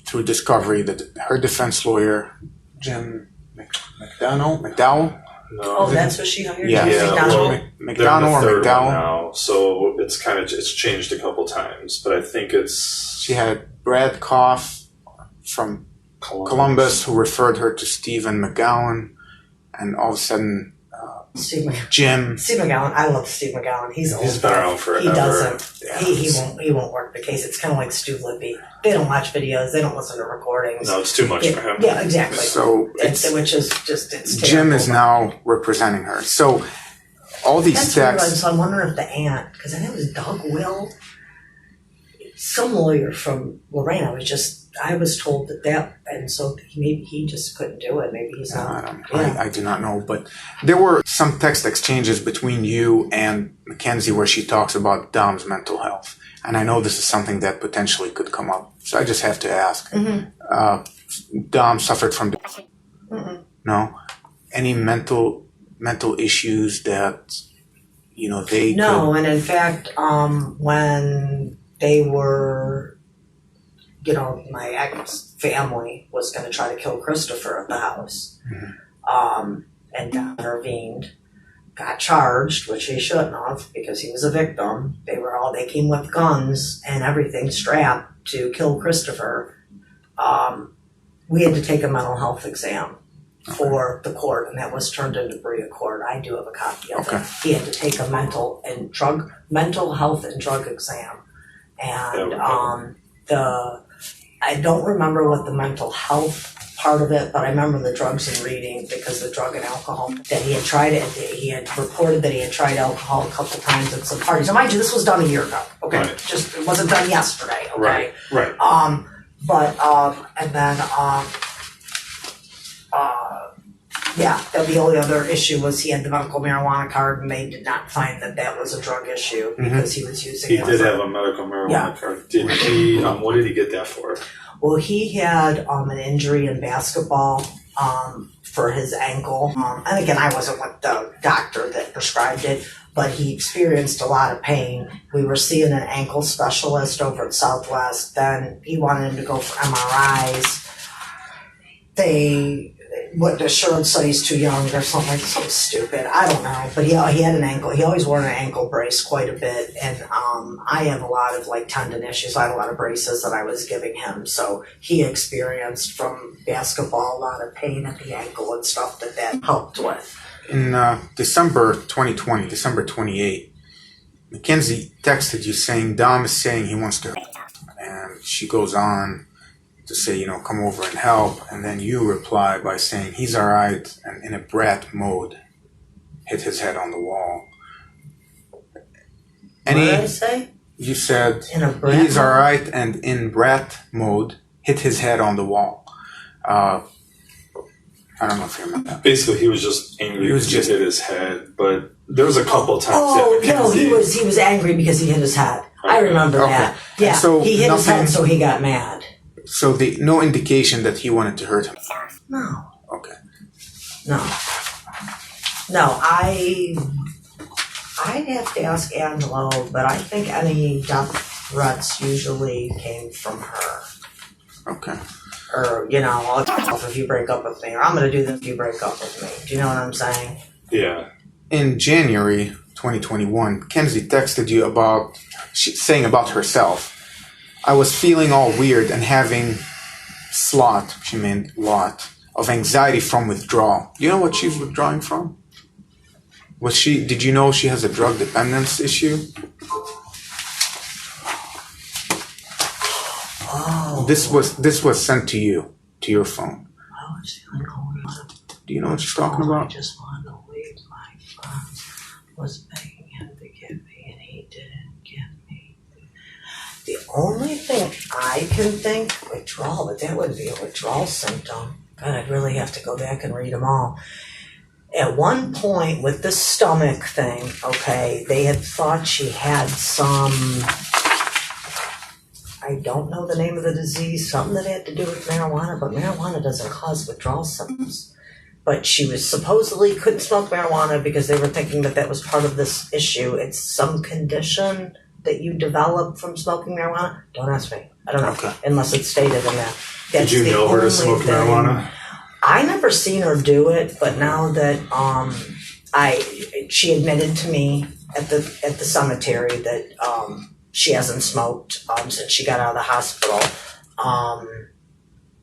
S5: through discovery, that her defense lawyer, Jim McDowell.
S1: No.
S2: Oh, that's what she hired?
S5: Yeah.
S1: McDonald or
S5: McDowell.
S1: Now, so it's changed a couple times, but I think it's.
S5: She had Brad Koff from Columbus who referred her to Stephen McGowan, and all of a sudden, Jim.
S2: Steve McGowan. I love Steve McGowan. He's
S1: been around forever.
S2: He doesn't. Yeah. He won't work the case. It's kind of like Stu Libby. They don't watch videos. They don't listen to recordings.
S1: No, it's too much for him.
S2: Yeah, exactly.
S5: So
S2: which is just it's
S5: Jim
S2: terrible.
S5: is now representing her. So all these texts.
S2: So I'm wondering if the aunt, because I think it was Doug Will, some lawyer from Lorraine. I was told that, and so maybe he just couldn't do it. Maybe he's not.
S5: I do not know, but there were some text exchanges between you and Mackenzie where she talks about Dom's mental health, and I know this is something that potentially could come up. So I just have to ask. Dom suffered from depression. No, any mental issues that they
S2: no, and in fact, when they were. My ex family was going to try to kill Christopher at the house. And Don intervened, got charged, which he shouldn't have because he was a victim. They came with guns and everything strapped to kill Christopher. We had to take a mental health exam for the court, and that was turned into Berea Court. I do have a copy of it. He had to take a mental health and drug exam. And I don't remember what the mental health part of it, but I remember the drugs and reading, because the drug and alcohol, that he had tried it, he had reported that he had tried alcohol a couple times at some parties. Now mind you, this was done a year ago, okay?
S1: Right.
S2: Just, it wasn't done yesterday, okay?
S1: Right.
S2: And then, yeah, the only other issue was he had the medical marijuana card, and they did not find that that was a drug issue because he was using
S1: He
S2: it.
S1: did have a medical marijuana card. Did he? What did he get that for?
S2: Well, he had an injury in basketball for his ankle. And again, I wasn't with the doctor that prescribed it, but he experienced a lot of pain. We were seeing an ankle specialist over at Southwest. Then he wanted him to go for MRIs. The insurance said he's too young or something stupid. I don't know. But he had an ankle. He always wore an ankle brace quite a bit. And I have a lot of tendon issues. I had a lot of braces that I was giving him. So he experienced from basketball a lot of pain at the ankle and stuff that helped with.
S5: In December 2020, December 28, Mackenzie texted you saying Dom is saying he wants to, and she goes on to say, come over and help, and then you reply by saying he's all right, and in a brat mode, hit his head on the wall.
S2: What did I say?
S5: You said
S2: in a brat
S5: he's all right, and in brat mode, hit his head on the wall. I don't know if you remember that.
S1: Basically, he was just angry because he hit his head, but there was a couple times that Mackenzie...
S2: No, he was angry because he hit his head. Okay. I remember that. Yeah,
S5: so
S2: he hit his head, so he got mad.
S5: So no indication that he wanted to hurt himself?
S2: No.
S5: Okay.
S2: No, I'd have to ask Angelo, but I think any death threats usually came from her.
S5: Okay.
S2: Or, I'll if you break up with me, or I'm going to do this if you break up with me. Do you know what I'm saying?
S1: Yeah.
S5: In January 2021, Kenzie texted you saying about herself, I was feeling all weird and having she meant lot, of anxiety from withdrawal. You know what she's withdrawing from? Did you know she has a drug dependence issue?
S2: Oh.
S5: This was sent to you, to your phone.
S2: I was feeling all weird.
S5: Do you know what she's talking about?
S2: I just wanted to leave. My friend was begging him to give me, and he didn't give me. The only thing I can think, withdrawal, but that would be a withdrawal symptom. God, I'd really have to go back and read them all. At one point with the stomach thing, okay, they had thought she had some, I don't know the name of the disease, something that had to do with marijuana, but marijuana doesn't cause withdrawal symptoms. But she was supposedly couldn't smoke marijuana because they were thinking that was part of this issue. It's some condition that you develop from smoking marijuana. Don't ask me. I don't know. Okay. Unless it's stated in that.
S1: Did you know her to smoke marijuana?
S2: I never seen her do it, but now that she admitted to me at the cemetery that she hasn't smoked since she got out of the hospital,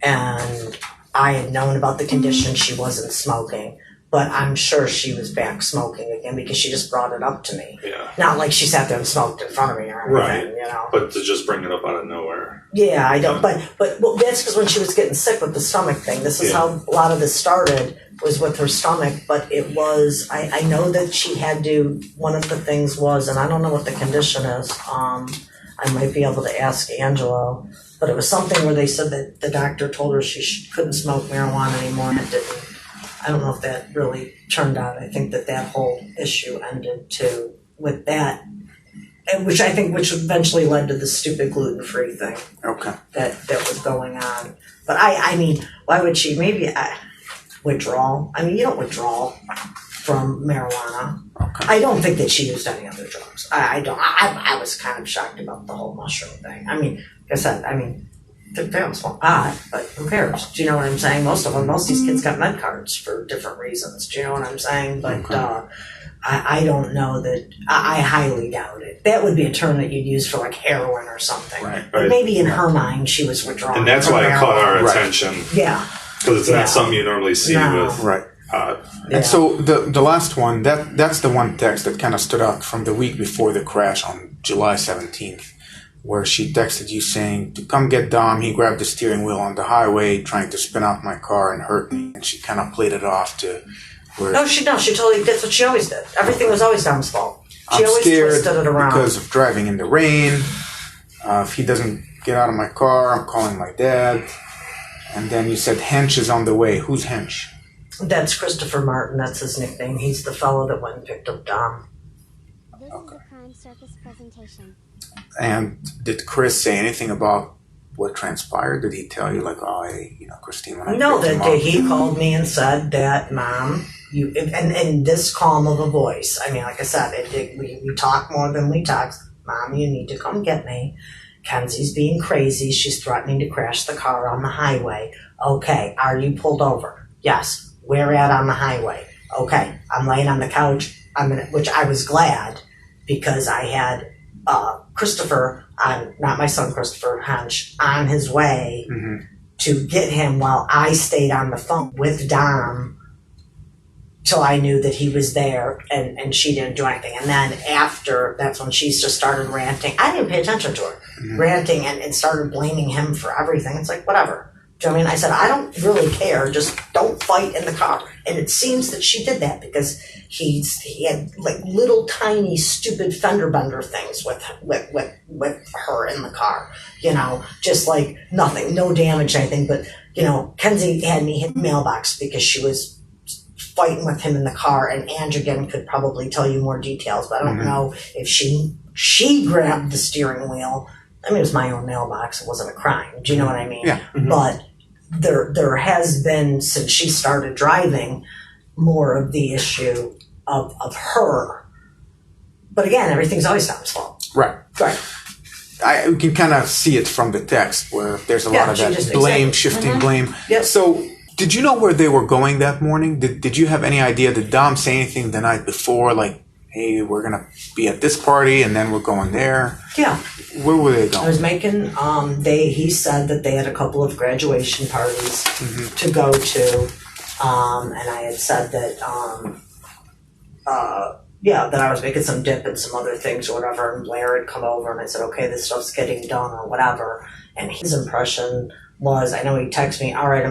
S2: and I had known about the condition. She wasn't smoking, but I'm sure she was back smoking again because she just brought it up to me.
S1: Yeah.
S2: Not like she sat there and smoked in front of me or anything,
S1: right. But to just bring it up out of nowhere.
S2: Yeah, I don't. But well, that's because when she was getting sick with the stomach thing. This is how a lot of this started, was with her stomach. But it was, I know that she had to, one of the things was, and I don't know what the condition is. I might be able to ask Angelo. But it was something where they said that the doctor told her she couldn't smoke marijuana anymore, and it didn't. I don't know if that really turned out. I think that whole issue ended too with that, and which eventually led to the stupid gluten-free thing.
S5: Okay.
S2: That was going on. But I mean, why would she? Maybe withdrawal. I mean, you don't withdraw from marijuana. Okay. I don't think that she used any other drugs. I don't. I was kind of shocked about the whole mushroom thing. I mean, like I said, they don't smoke pot, but who cares? Do you know what I'm saying? Most of these kids got med cards for different reasons. Do you know what I'm saying? But I don't know that. I highly doubt it. That would be a term that you'd use for like heroin or something. Right. But maybe in her mind she was withdrawing.
S1: And that's why it caught our attention.
S2: Yeah.
S1: Because it's not something you normally see with.
S5: Right. And so the last one, that's the one text that kind of stood out from the week before the crash on July 17th, where she texted you saying to come get Dom. He grabbed the steering wheel on the highway, trying to spin out my car and hurt me. And she kind of played it off to where
S2: No, she totally, that's what she always did. Everything was always Dom's fault. She
S5: I'm
S2: always
S5: scared
S2: twisted it around.
S5: because of driving in the rain. If he doesn't get out of my car, I'm calling my dad. And then you said Hench is on the way. Who's Hench?
S2: That's Christopher Martin, that's his nickname. He's the fellow that went and picked up Dom.
S3: This is a CrimeCircus presentation.
S5: And did Chris say anything about what transpired? Did he tell you, like, oh, hey, Christine, when I
S2: No,
S5: picked him
S2: that
S5: up?
S2: he called me and said that, Mom, you, and this calm of a voice. I mean, like I said, we talk more than we text. Mom, you need to come get me. Kenzie's being crazy. She's threatening to crash the car on the highway. Okay, are you pulled over? Yes. Where at on the highway? Okay, I'm laying on the couch. Which I was glad because I had Christopher, not my son Christopher, Hench, on his way to get him while I stayed on the phone with Dom till I knew that he was there and she didn't do anything. And then after, that's when she just started ranting. I didn't pay attention to her. Ranting and started blaming him for everything. It's like, whatever. Do you know what I mean? I said, I don't really care. Just don't fight in the car. And it seems that she did that because he had like little tiny stupid fender bender things with her in the car. Just like nothing, no damage, anything. But, Kenzie had me hit the mailbox because she was fighting with him in the car. And Ange again could probably tell you more details, but I don't know if she grabbed the steering wheel. I mean, it was my own mailbox. It wasn't a crime. Do you know what I mean?
S5: Yeah.
S2: But there has been, since she started driving, more of the issue of her. But again, everything's always Dom's fault.
S5: Right.
S2: Right.
S5: We can kind of see it from the text where there's a lot of that blame, shifting blame.
S2: Yep.
S5: So, did you know where they were going that morning? Did you have any idea? Did Dom say anything the night before, like, hey, we're going to be at this party and then we're going there?
S2: Yeah.
S5: Where were they
S2: I
S5: going?
S2: was making, he said that they had a couple of graduation parties to go to. And I had said that, that I was making some dip and some other things or whatever. And Blair had come over and I said, okay, this stuff's getting done or whatever. And his impression was, I know he texted me, all right,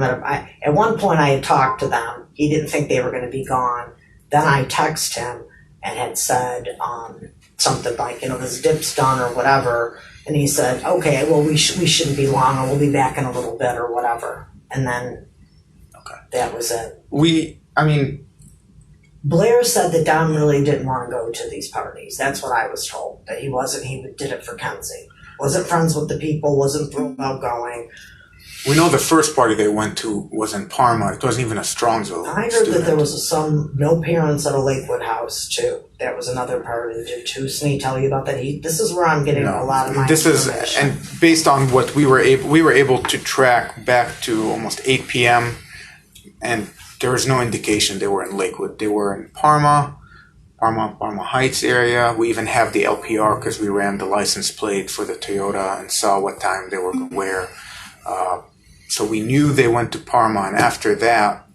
S2: at one point I had talked to them. He didn't think they were going to be gone. Then I texted him and had said something like, this dip's done or whatever. And he said, okay, well, we shouldn't be long or we'll be back in a little bit or whatever. And then that was it. Blair said that Dom really didn't want to go to these parties. That's what I was told, that he did it for Kenzie. Wasn't friends with the people, wasn't thrilled about going.
S5: We know the first party they went to was in Parma. It wasn't even a Strongsville.
S2: I heard that there was no parents at a Lakewood house too. That was another party. Did Tusney tell you about that? This is where I'm getting a lot of my information.
S5: And based on what we were able to track back to almost 8 p.m. and there was no indication they were in Lakewood. They were in Parma Heights area. We even have the LPR because we ran the license plate for the Toyota and saw what time they were where. So we knew they went to Parma, and after that,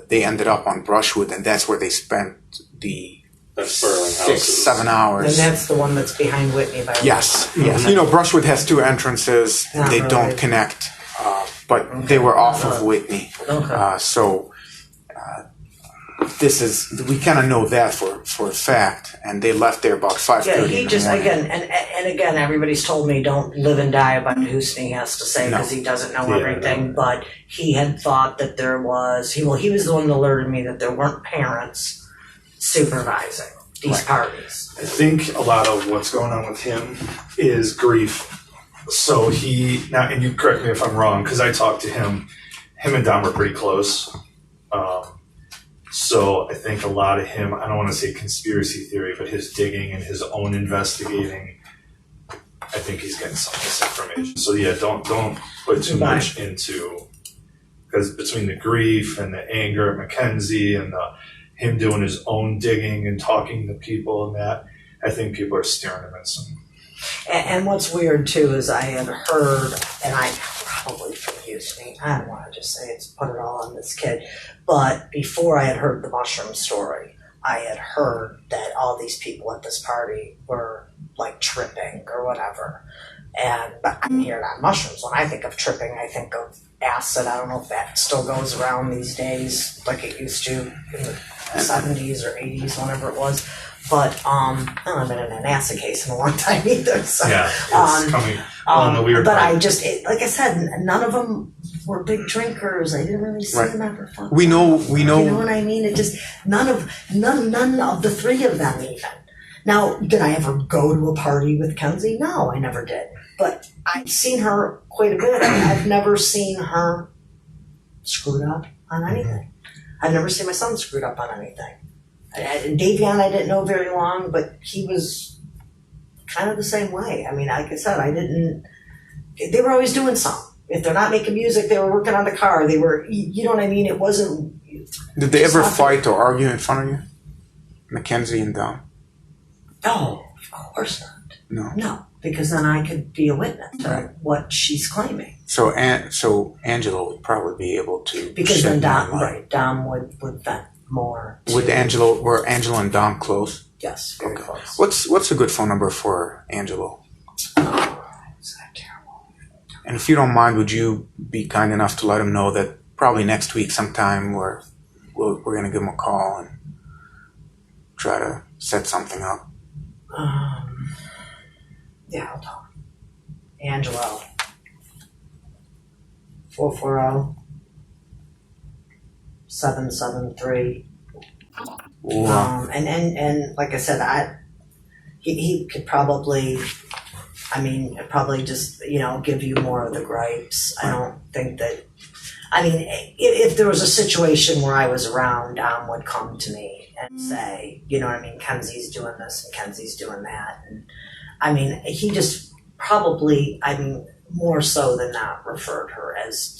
S5: they ended up on Brushwood, and that's where they spent the 6-7 hours.
S2: And that's the one that's behind Whitney, by the way.
S5: Yes. Brushwood has 2 entrances. They don't connect, but they were off of Whitney. Okay. We kind of know that for a fact, and they left there about 5:30.
S2: Yeah, he just again, everybody's told me don't live and die about who Snee has to say because he doesn't know everything. No. But he had thought that there was he was the one that alerted me that there weren't parents supervising these parties.
S1: I think a lot of what's going on with him is grief. So and you correct me if I'm wrong, because I talked to him. Him and Dom were pretty close. So I think a lot of him, I don't want to say conspiracy theory, but his digging and his own investigating, I think he's getting some of this information. So yeah, don't put too much into, because between the grief and the anger at Mackenzie and him doing his own digging and talking to people and that, I think people are steering him in some.
S2: And what's weird too is I had heard, and I probably from Houston, I don't want to just say it's put it all on this kid, but before I had heard the mushroom story, I had heard that all these people at this party were like tripping or whatever. But I'm hearing on mushrooms. When I think of tripping, I think of acid. I don't know if that still goes around these days like it used to in the 70s or 80s, whenever it was. But I haven't been in an acid case in a long time either. So,
S1: Yeah, it's coming on the weird
S2: but
S1: part.
S2: like I said, none of them were big drinkers. I didn't really see them ever fuck.
S5: We know.
S2: You know what I mean? It just none of the three of them even. Now, did I ever go to a party with Kenzie? No, I never did. But I've seen her quite a bit. I've never seen her screwed up on anything. I've never seen my son screwed up on anything. Davion I didn't know very long, but he was kind of the same way. I mean, like I said, they were always doing something. If they're not making music, they were working on the car. They were, you know what I mean? It wasn't.
S5: Did they ever fight or argue in front of you? Mackenzie and Dom?
S2: No, of course not.
S5: No.
S2: Because then I could be a witness to what she's claiming.
S5: So Angelo would probably be able to.
S2: Because then
S5: shed
S2: Dom would vent more.
S5: Were Angelo and Dom close?
S2: Yes, very close.
S5: What's a good phone number for Angelo?
S2: It's not terrible.
S5: And if you don't mind, would you be kind enough to let him know that probably next week sometime we're going to give him a call and try to set something up?
S2: Yeah, I'll talk. Angelo. 440-773. And like I said, he could probably, just, give you more of the gripes. I don't think that, if there was a situation where I was around, Dom would come to me and say, Kenzie's doing this and Kenzie's doing that. And he just probably, more so than not, referred her as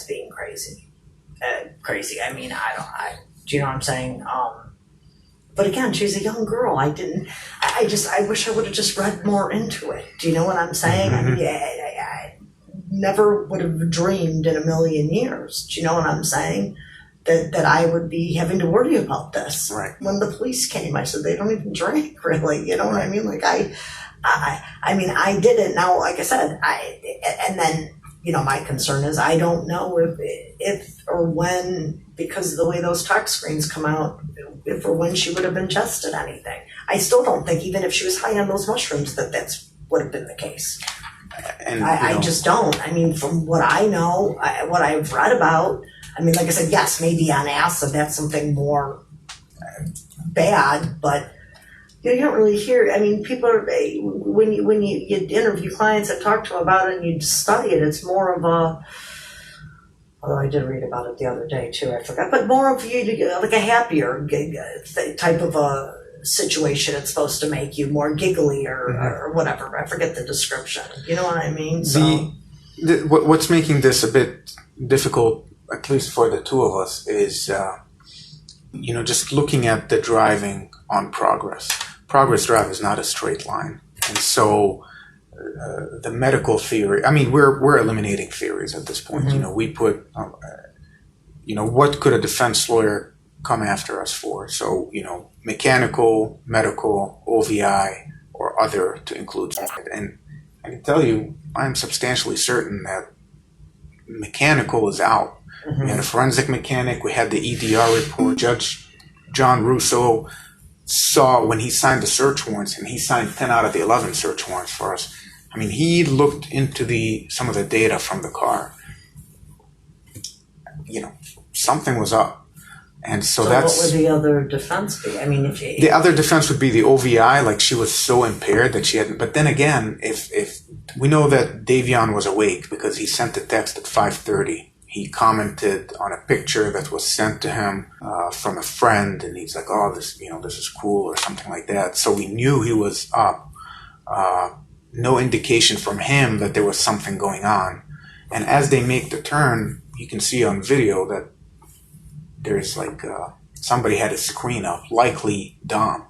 S2: being crazy. Crazy. Do you know what I'm saying? But again, she's a young girl. I wish I would have just read more into it. Do you know what I'm saying? I never would have dreamed in a million years. Do you know what I'm saying? That I would be having to worry about this.
S5: Right.
S2: When the police came, I said, they don't even drink, really. You know what I mean? Like, I did it. Now, like I said, and then, my concern is I don't know if or when, because of the way those talk screens come out, if or when she would have ingested anything. I still don't think, even if she was high on those mushrooms, that's would have been the case.
S5: And
S2: I just don't. From what I know, what I've read about, like I said, yes, maybe on acid, that's something more bad, but you don't really hear. People are, when you interview clients and talk to them about it and you study it, it's more of a, although I did read about it the other day too, I forgot, but more of like a happier type of a situation. It's supposed to make you more giggly or whatever. I forget the description. You know what I mean? So
S5: what's making this a bit difficult, at least for the two of us, is just looking at the driving on Progress. Progress Drive is not a straight line, and so the medical theory. We're eliminating theories at this point. We put, what could a defense lawyer come after us for? So mechanical, medical, OVI, or other to include. And I can tell you, I'm substantially certain that mechanical is out. We had a forensic mechanic. We had the EDR report. Judge John Russo saw when he signed the search warrants, and he signed 10 out of the 11 search warrants for us. He looked into some of the data from the car. Something was up. And so that's...
S2: what would the other defense be?
S5: The other defense would be the OVI, like she was so impaired that she hadn't... But then again, if we know that Davion was awake because he sent a text at 5:30. He commented on a picture that was sent to him from a friend, and he's like, "Oh, this is cool," or something like that. So we knew he was up. No indication from him that there was something going on. And as they make the turn, you can see on video that there's somebody had a screen up, likely Dom,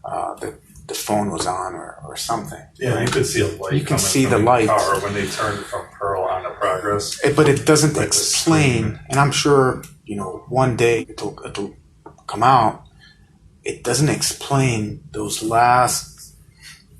S5: that the phone was on or something.
S1: Yeah,
S5: right?
S1: you could see a light.
S5: You can see the
S1: from
S5: light.
S1: Car when they turned from Pearl onto Progress.
S5: But it doesn't explain, and I'm sure one day it'll come out. it doesn't explain those last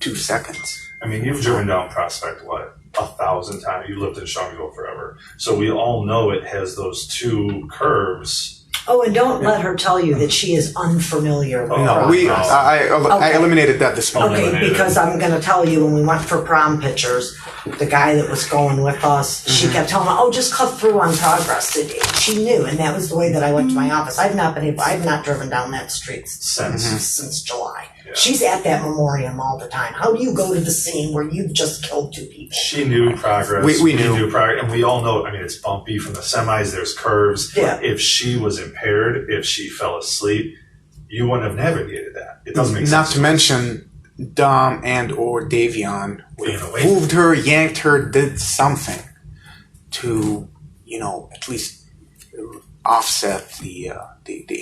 S5: 2 seconds.
S1: I mean, you've driven down Prospect, what, 1,000 times? You lived in Strongsville forever. So we all know it has those 2 curves.
S2: Oh, and don't let her tell you that she is unfamiliar with
S5: No,
S2: progress.
S5: I eliminated that this morning.
S2: Okay, because I'm going to tell you, when we went for prom pictures, the guy that was going with us, she kept telling me, "Oh, just cut through on Progress." She knew, and that was the way that I went to my office. I've not driven down that street since July. Yeah. She's at that memoriam all the time. How do you go to the scene where you've just killed 2 people?
S1: She knew Progress.
S5: We knew
S1: Progress, and we all know. I mean, it's bumpy from the semis. There's curves.
S2: Yeah.
S1: If she was impaired, if she fell asleep, you wouldn't have navigated that. It doesn't make sense.
S5: Not to mention Dom and or Davion moved her, yanked her, did something to, at least offset the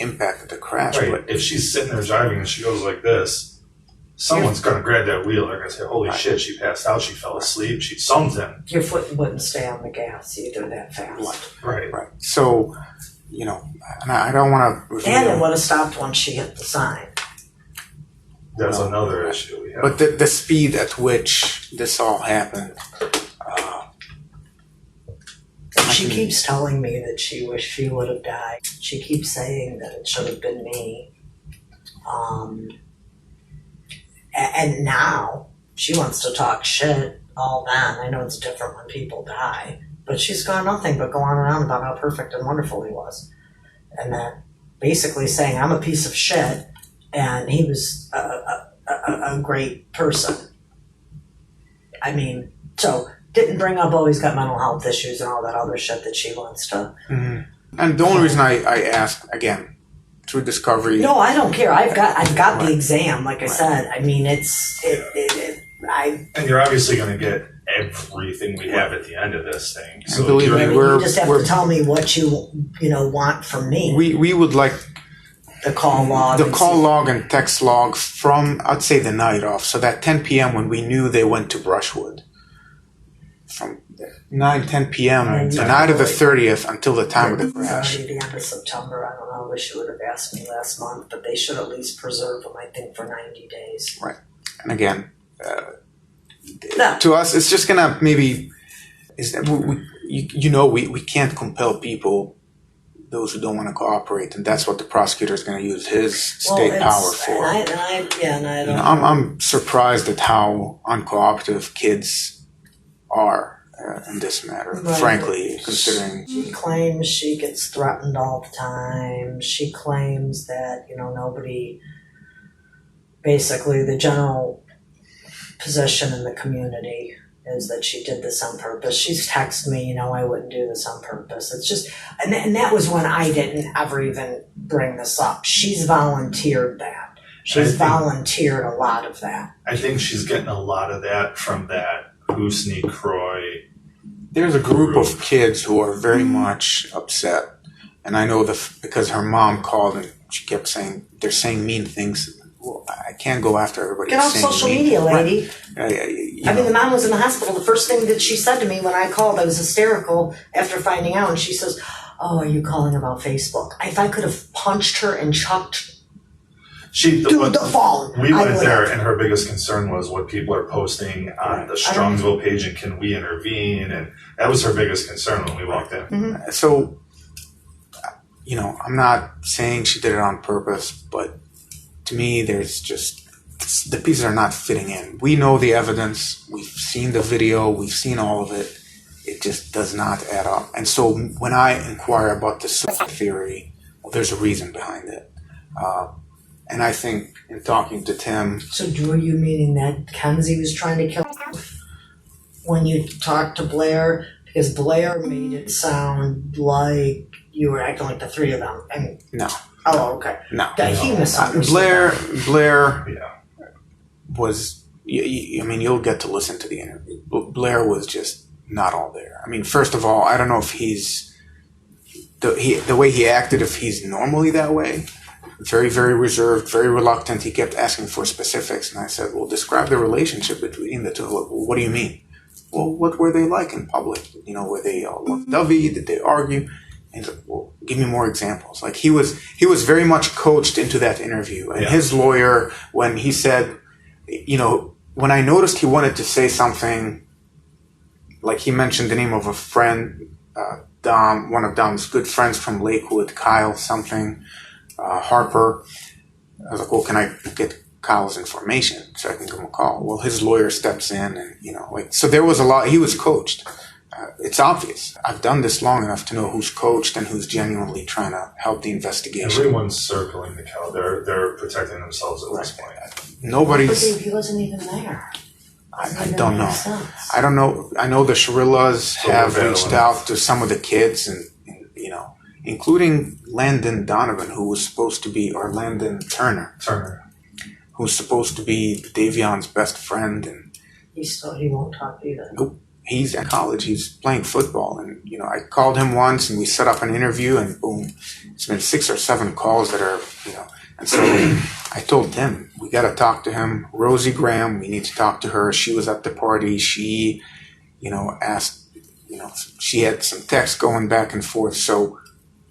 S5: impact of the crash.
S1: Right.
S5: But
S1: if she's sitting there driving and she goes like this, someone's going to grab that wheel. They're going to say, "Holy shit, she passed out. She fell asleep. She something."
S2: Your foot wouldn't stay on the gas either that fast.
S1: Right.
S5: So, and I don't want to.
S2: And it would have stopped once she hit the sign.
S1: That's another issue we have.
S5: But the speed at which this all happened.
S2: She keeps telling me that she wished she would have died. She keeps saying that it should have been me. And now she wants to talk shit all that. I know it's different when people die, but she's got nothing but go on and on about how perfect and wonderful he was. And then basically saying I'm a piece of shit and he was a great person. I mean, so didn't bring up, he's got mental health issues and all that other shit that she wants to.
S5: Mm-hmm. And the only reason I asked, again, through discovery.
S2: No, I don't care. I've got the exam. Like I said, I mean, and
S1: you're obviously going to get everything we have at the end of this thing. So
S5: believe me,
S2: you just have to tell me what you want from me.
S5: We would like
S2: the call log.
S5: The call log and text log from, I'd say, the night off. So that 10 p.m. when we knew they went to Brushwood. From 10 p.m. the night of the 30th until the time of the crash.
S2: The end of September. I don't know. I wish you would have asked me last month, but they should at least preserve them, I think, for 90 days.
S5: Right. And again, to us, it's just gonna maybe we can't compel people, those who don't want to cooperate, and that's what the prosecutor is going to use his state power for. I'm surprised at how uncooperative kids are in this matter. Right. Frankly, considering
S2: she claims she gets threatened all the time. She claims that nobody. Basically, the general position in the community is that she did this on purpose. She's texted me, I wouldn't do this on purpose. It's just, and that was when I didn't ever even bring this up. She's volunteered that. She's volunteered a lot of that.
S1: I think she's getting a lot of that from that Hoosney Croy.
S5: There's a group of kids who are very much upset. And I know because her mom called and she kept saying, they're saying mean things. Well, I can't go after everybody.
S2: Get off social media, lady.
S5: Right.
S2: I mean, the mom was in the hospital. The first thing that she said to me when I called, I was hysterical after finding out. And she says, "Oh, are you calling about Facebook?" If I could have punched her and chucked the phone.
S1: We went there, and her biggest concern was what people are posting on the Strongsville page, and can we intervene? And that was her biggest concern when we walked in.
S2: Mm-hmm.
S5: So, I'm not saying she did it on purpose, but to me, there's just, the pieces are not fitting in. We know the evidence. We've seen the video. We've seen all of it. It just does not add up. And so when I inquire about the theory, well, there's a reason behind it. And I think in talking to Tim...
S2: So were you meaning that Kenzie was trying to kill herself when you talked to Blair? Because Blair made it sound like you were acting like the three of them. And
S5: no.
S2: Oh, okay.
S5: No.
S2: He misunderstood.
S5: Blair was, you'll get to listen to the interview. Blair was just not all there. I mean, first of all, I don't know if he's, the way he acted, if he's normally that way. Very, very reserved, very reluctant. He kept asking for specifics. And I said, well, describe the relationship between the two. What do you mean? Well, what were they like in public? Were they all lovey-dovey? Did they argue? He's like, well, give me more examples. Like he was very much coached into that interview. And his lawyer, when he said, you know, when I noticed he wanted to say something, like he mentioned the name of a friend, Dom, one of Dom's good friends from Lakewood, Kyle something, Harper. I was like, well, can I get Kyle's information so I can give him a call? Well, his lawyer steps in and, you know, like, so there was a lot, he was coached. It's obvious. I've done this long enough to know who's coached and who's genuinely trying to help the investigation.
S1: Everyone's circling the cow. They're protecting themselves at this point.
S5: Nobody's.
S2: He wasn't even there.
S5: I don't know. I don't know. I know the Shirillas have reached out to some of the kids, and you know, including Landon Donovan, who was supposed to be, or Landon Turner, who's supposed to be Davion's best friend, and
S2: he won't talk either.
S5: Nope. He's in college. He's playing football, and you know, I called him once, and we set up an interview, and boom, it's been 6 or 7 calls that are, you know, and so I told Tim, we got to talk to him. Rosie Graham, we need to talk to her. She was at the party. She, you know, asked, you know, she had some texts going back and forth, so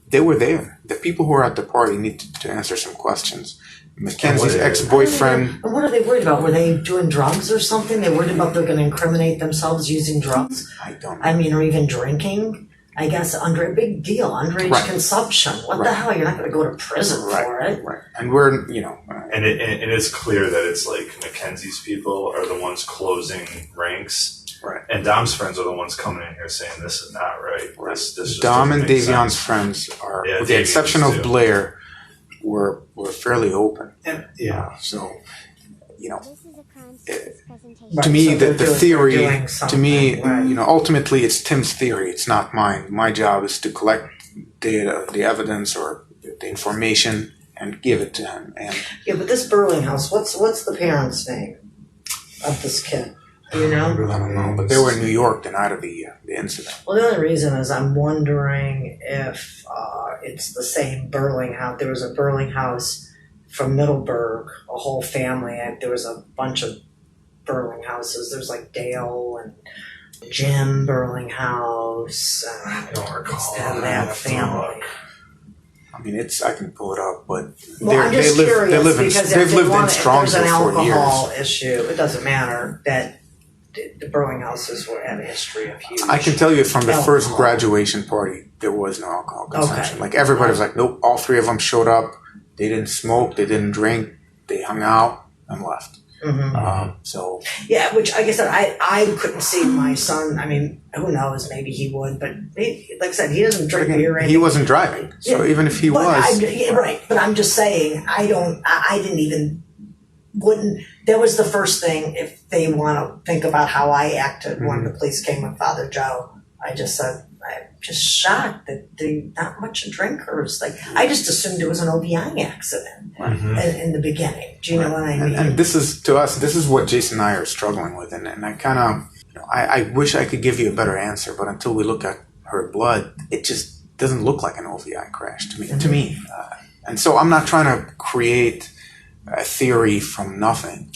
S5: they were there. The people who were at the party needed to answer some questions. Mackenzie's ex-boyfriend.
S2: And what are they worried about? Were they doing drugs or something? They're worried about they're going to incriminate themselves using drugs?
S5: I don't know.
S2: I mean, or even drinking? I guess under a big deal, underage consumption. What the hell? You're not going to go to prison for it.
S5: Right. And we're, you know.
S1: And it's clear that it's like Mackenzie's people are the ones closing ranks.
S5: Right.
S1: And Dom's friends are the ones coming in here saying this is not right. This just
S5: Dom and
S1: doesn't make
S5: Davion's
S1: sense.
S5: friends are, with the
S1: Davion's
S5: exception of
S1: too.
S5: Blair, were fairly open.
S1: And,
S5: so, you know,
S3: This is a crime presentation.
S5: to me,
S2: so they're
S5: the
S2: doing
S5: theory, to
S2: something,
S5: me,
S2: right.
S5: you know, ultimately it's Tim's theory. It's not mine. My job is to collect data, the evidence or the information and give it to him. And
S2: Yeah, but this Burlinghouse, what's the parents' name of this kid? You know?
S5: I don't know, but they were in New York the night of the incident.
S2: Well, the only reason is I'm wondering if it's the same Burlinghouse. There was a Burlinghouse from Middleburg, a whole family. There was a bunch of Burlinghouses. There's like Dale and Jim Burlinghouse.
S1: I don't recall.
S2: That family.
S5: I mean, I can pull it up, but
S2: Well, I'm just curious because
S5: they've lived in
S2: if there's an
S5: Strongsville for
S2: alcohol
S5: years.
S2: issue, it doesn't matter that the Burlinghouses were had a history of huge.
S5: I can tell you from the first
S2: alcohol.
S5: graduation party, there was no alcohol consumption.
S2: Okay.
S5: Like everybody was like, nope, all 3 of them showed up. They didn't smoke, they didn't drink, they hung out and left. So
S2: Yeah, which like I said, I couldn't see my son. I mean, who knows? Maybe he would, but like I said, he doesn't drink beer.
S5: he wasn't driving. So even if he
S2: but
S5: was,
S2: right. But I'm just saying, I didn't even wouldn't. That was the first thing. If they want to think about how I acted when the police came with Father Joe, I just said, I'm just shocked that they're not much drinkers. Like I just assumed it was an OBI accident in the beginning. Do you know what I mean?
S5: and this is, to us, this is what Jason and I are struggling with. And I kind of, you know, I wish I could give you a better answer, but until we look at her blood, it just doesn't look like an OVI crash to me. And so I'm not trying to create a theory from nothing.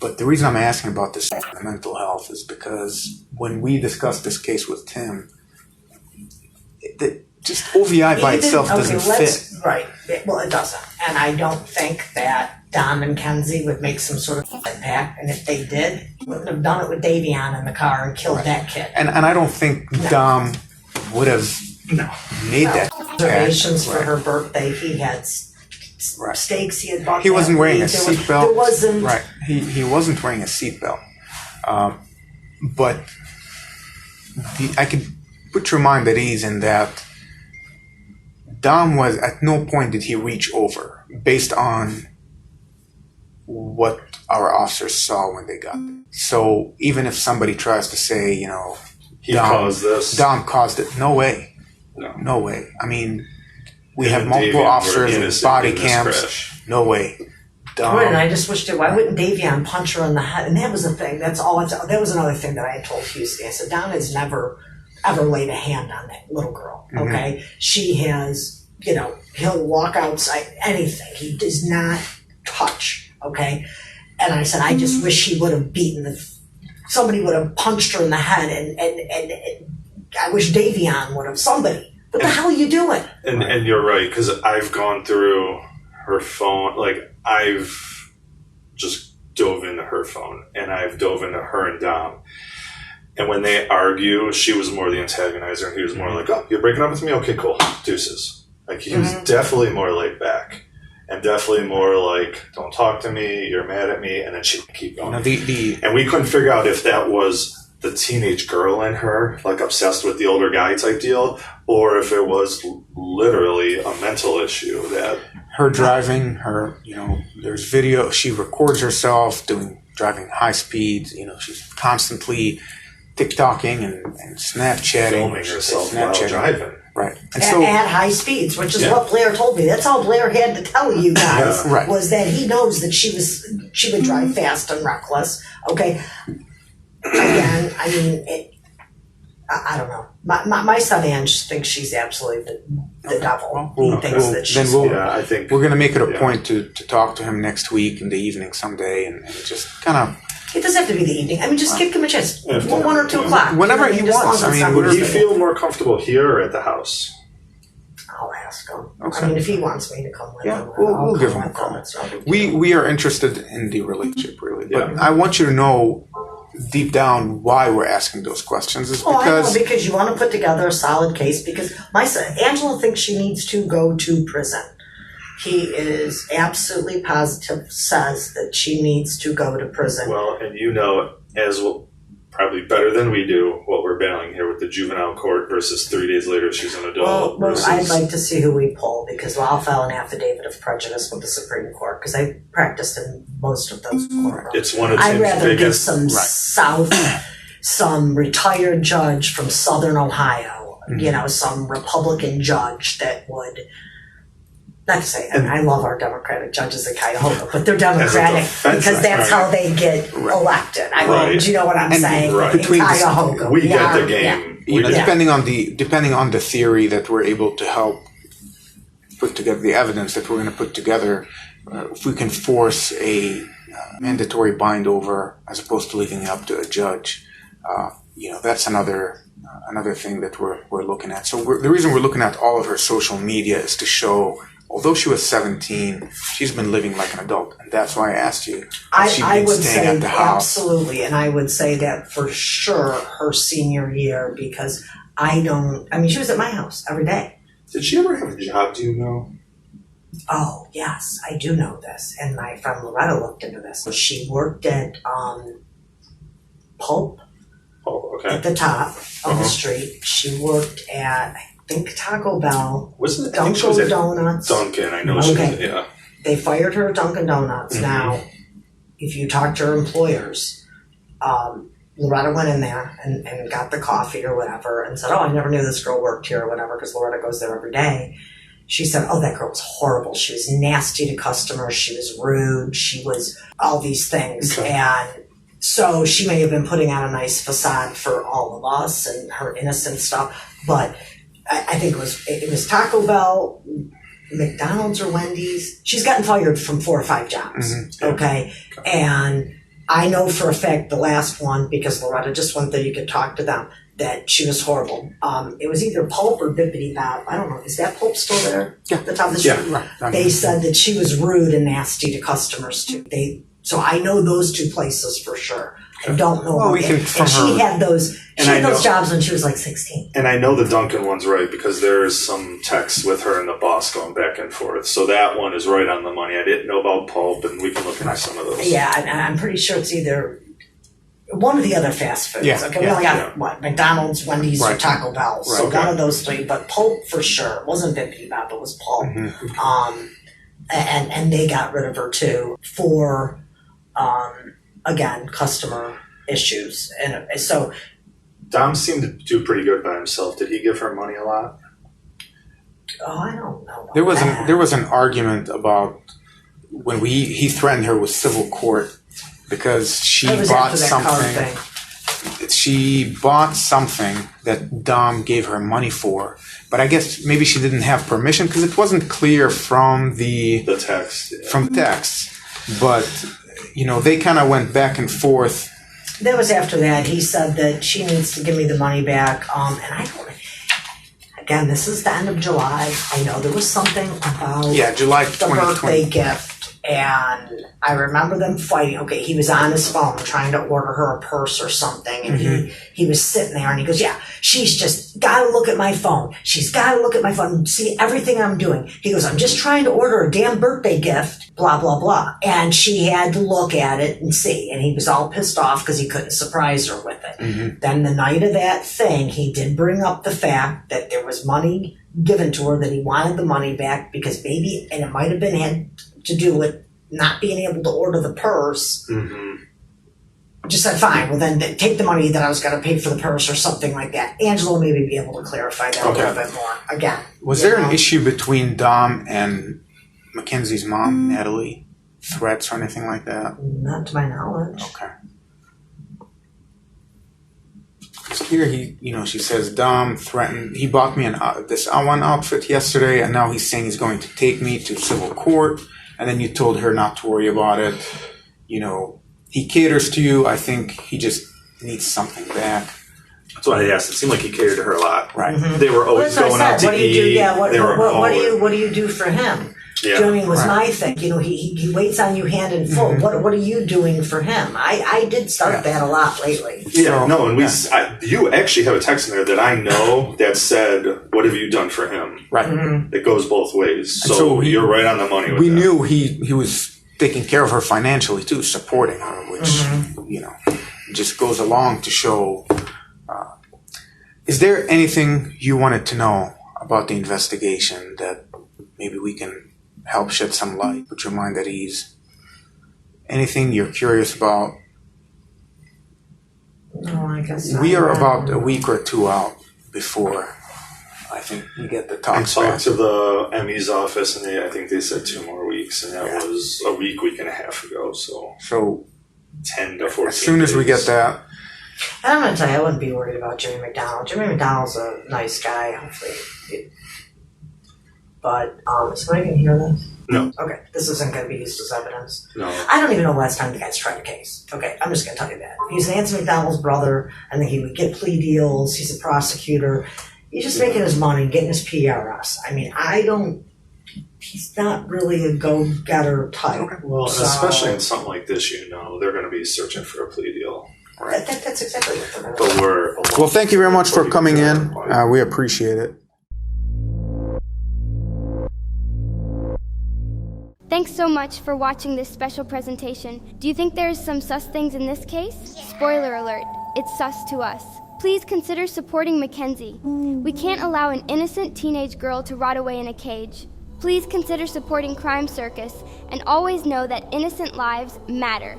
S5: But the reason I'm asking about this mental health is because when we discussed this case with Tim, just OVI by itself doesn't fit.
S2: Right. Well, it doesn't. And I don't think that Dom and Kenzie would make some sort of impact. And if they did, wouldn't have done it with Davion in the car and killed that kid.
S5: And I don't think Dom would have made that.
S2: Reservations for her birthday. He had steaks he had bought.
S5: He wasn't wearing a
S2: There
S5: seatbelt.
S2: wasn't.
S5: Right. He wasn't wearing a seatbelt. But I could put your mind at ease in that Dom was, at no point did he reach over based on what our officers saw when they got there. So even if somebody tries to say, you know, Dom caused it, no way. No way. I mean, we have multiple officers with body cams. No way.
S2: Right, and I just wished it. Why wouldn't Davion punch her in the head? And that was the thing. That was another thing that I had told Houston. I said, Dom has never ever laid a hand on that little girl. Okay, she has. You know, he'll walk outside anything. He does not touch. Okay, and I said, I just wish he would have somebody would have punched her in the head, and I wish Davion would have. Somebody What the hell are you doing?
S1: And you're right, because I've gone through her phone, like I've just dove into her phone, and I've dove into her and Dom. And when they argue, she was more the antagonizer, and he was more like, "Oh, you're breaking up with me? Okay, cool, deuces." Like he was definitely more laid back, and definitely more like, "Don't talk to me. You're mad at me," and then she would keep going. And we couldn't figure out if that was the teenage girl in her, like obsessed with the older guy type deal, or if it was literally a mental issue that
S5: her driving, there's video, she records herself driving high speeds, she's constantly TikToking and Snapchatting.
S1: filming herself while driving.
S5: Right. And
S2: at high speeds, which is what Blair told me. That's all Blair had to tell you guys was that he knows that she would drive fast and reckless. Okay. Again, I mean, I don't know. My son Ange thinks she's absolutely the devil. He thinks that she's.
S1: I think
S5: we're going to make it a point to talk to him next week in the evening someday, and just kind of.
S2: It doesn't have to be the evening. I mean, just give him a chance. 1 or 2 o'clock.
S5: Whenever he wants. I mean,
S1: would he feel more comfortable here or at the house?
S2: I'll ask him.
S5: Okay.
S2: I mean, if he wants me to come with him,
S5: we'll give him a call. We are interested in the relationship, really. But I want you to know deep down why we're asking those questions is
S2: because you want to put together a solid case. Because my son Angela thinks she needs to go to prison. He is absolutely positive, says that she needs to go to prison.
S1: Well, and as well, probably better than we do, what we're battling here with the juvenile court versus 3 days later she's an adult.
S2: Well, I'd like to see who we pull, because I'll file an affidavit of prejudice with the Supreme Court, because I practiced in most of those courtrooms.
S1: It's one of Tim's
S2: I'd rather
S1: biggest...
S2: give some retired judge from Southern Ohio, some Republican judge that would... Not to say, I love our Democratic judges in Cuyahoga, but they're Democratic because that's how they get elected. I mean, do you know what I'm saying?
S5: Right.
S2: In Cuyahoga,
S1: we get the game.
S5: Depending on the theory that we're able to help put together, the evidence that we're going to put together, if we can force a mandatory bind over as opposed to leaving it up to a judge, that's another thing that we're looking at. So the reason we're looking at all of her social media is to show. Although she was 17, she's been living like an adult, and that's why I asked you.
S2: I would say at the house. Absolutely, and I would say that for sure her senior year, because she was at my house every day.
S1: Did she ever have a job, do you know?
S2: Oh, yes, I do know this, and my friend Loretta looked into this. She worked at Pulp at the top of the street. She worked at... I think Taco Bell, Dunkin' Donuts.
S1: Dunkin', I know she was,
S2: They fired her at Dunkin' Donuts. Mm-hmm. Now, if you talk to her employers, Loretta went in there and got the coffee or whatever and said, I never knew this girl worked here or whatever, because Loretta goes there every day. She said, that girl was horrible. She was nasty to customers. She was rude. She was all these things. Okay. And so she may have been putting on a nice facade for all of us and her innocent stuff, but... I think it was Taco Bell, McDonald's or Wendy's. She's gotten fired from 4 or 5 jobs. Mm-hmm. Okay. And I know for a fact the last one, because Loretta just went there, you could talk to them, that she was horrible. It was either Pulp or Bippity Bob. I don't know. Is that Pulp still there? Yeah. At the top of the street? Yeah, right. They said that she was rude and nasty to customers too. So I know those 2 places for sure. I don't know.
S5: Well,
S2: she had those jobs when she was like 16.
S1: And I know the Dunkin' one's right, because there's some texts with her and the boss going back and forth. So that one is right on the money. I didn't know about Pulp, and we can look into some of those.
S2: Yeah, and I'm pretty sure it's either one of the other fast foods. Yeah, okay, we only got McDonald's, Wendy's, or Taco Bell. So one of those 3. But Pulp for sure. It wasn't Bippity Bob, it was Pulp. Mm-hmm. And they got rid of her too for again, customer issues. And so
S1: Dom seemed to do pretty good by himself. Did he give her money a lot?
S2: Oh, I don't know.
S5: There was an argument about when he threatened her with civil court because she bought something. She bought something that Dom gave her money for, but I guess maybe she didn't have permission because it wasn't clear from the text. Yeah. From the text, but they kind of went back and forth.
S2: That was after that. He said that she needs to give me the money back, and I again, this is the end of July. I know there was something about
S5: Yeah, July
S2: the birthday
S5: 2020.
S2: gift, and I remember them fighting. Okay, he was on his phone trying to order her a purse or something, and he was sitting there, and he goes, "Yeah, she's just got to look at my phone. She's got to look at my phone and see everything I'm doing." He goes, "I'm just trying to order a damn birthday gift, blah, blah, blah." And she had to look at it and see, and he was all pissed off because he couldn't surprise her with it. Then the night of that thing, he did bring up the fact that there was money given to her, that he wanted the money back because maybe, and it might have been had to do with not being able to order the purse. Just said, fine, well then take the money that I was going to pay for the purse or something like that. Angela maybe be able to clarify that a little bit more. Again.
S5: Was there an issue between Dom and Mackenzie's mom, Natalie? Threats or anything like that?
S2: Not to my knowledge.
S5: Okay. Because here she says Dom threatened. He bought me this one outfit yesterday, and now he's saying he's going to take me to civil court. And then you told her not to worry about it. He caters to you. I think he just needs something back.
S1: That's why I asked. It seemed like he catered to her a lot.
S5: Right.
S1: They were always going out to
S2: what do you do?
S1: eat.
S2: Yeah,
S1: They were
S2: what do you do for him?
S1: Yeah.
S2: Do you know what I mean? Was my thing. He waits on you hand and full. What are you doing for him? I did start that a lot lately.
S1: Yeah, no, and you actually have a text in there that I know that said, "What have you done for him?"
S5: Right.
S1: It goes both ways.
S5: And
S1: So you're right on the money with
S5: we
S1: that.
S5: knew he was taking care of her financially too, supporting her, which just goes along to show. Is there anything you wanted to know about the investigation that maybe we can help shed some light, put your mind at ease? Anything you're curious about?
S2: No, I guess not.
S5: We are about a week or two out before I think we get the
S1: I
S5: talks back.
S1: talked to the ME's office, and I think they said 2 more weeks, and that was a week and a half ago. So 10 to 14
S5: as soon as we get that.
S2: And I'm going to tell you, I wouldn't be worried about Jimmy McDonald. Jimmy McDonald's a nice guy, hopefully. But, is somebody going to hear this?
S1: No.
S2: Okay, this isn't going to be used as evidence.
S1: No.
S2: I don't even know the last time the guy's tried a case. Okay, I'm just going to tell you that. He's Nancy McDonald's brother. I think he would get plea deals. He's a prosecutor. He's just making his money, getting his PRS. I mean, he's not really a go-getter type.
S1: Well, and especially in something like this, they're going to be searching for a plea deal.
S2: Right. That's exactly what they're going to do.
S1: But
S5: Well, thank you very much for coming in. We appreciate it.
S3: Thanks so much for watching this special presentation. Do you think there's some sus things in this case? Spoiler alert, it's sus to us. Please consider supporting Mackenzie. We can't allow an innocent teenage girl to rot away in a cage. Please consider supporting Crime Circus and always know that innocent lives matter.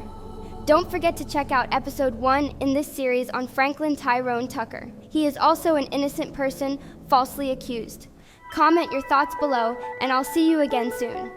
S3: Don't forget to check out episode 1 in this series on Franklin Tyrone Tucker. He is also an innocent person falsely accused. Comment your thoughts below, and I'll see you again soon.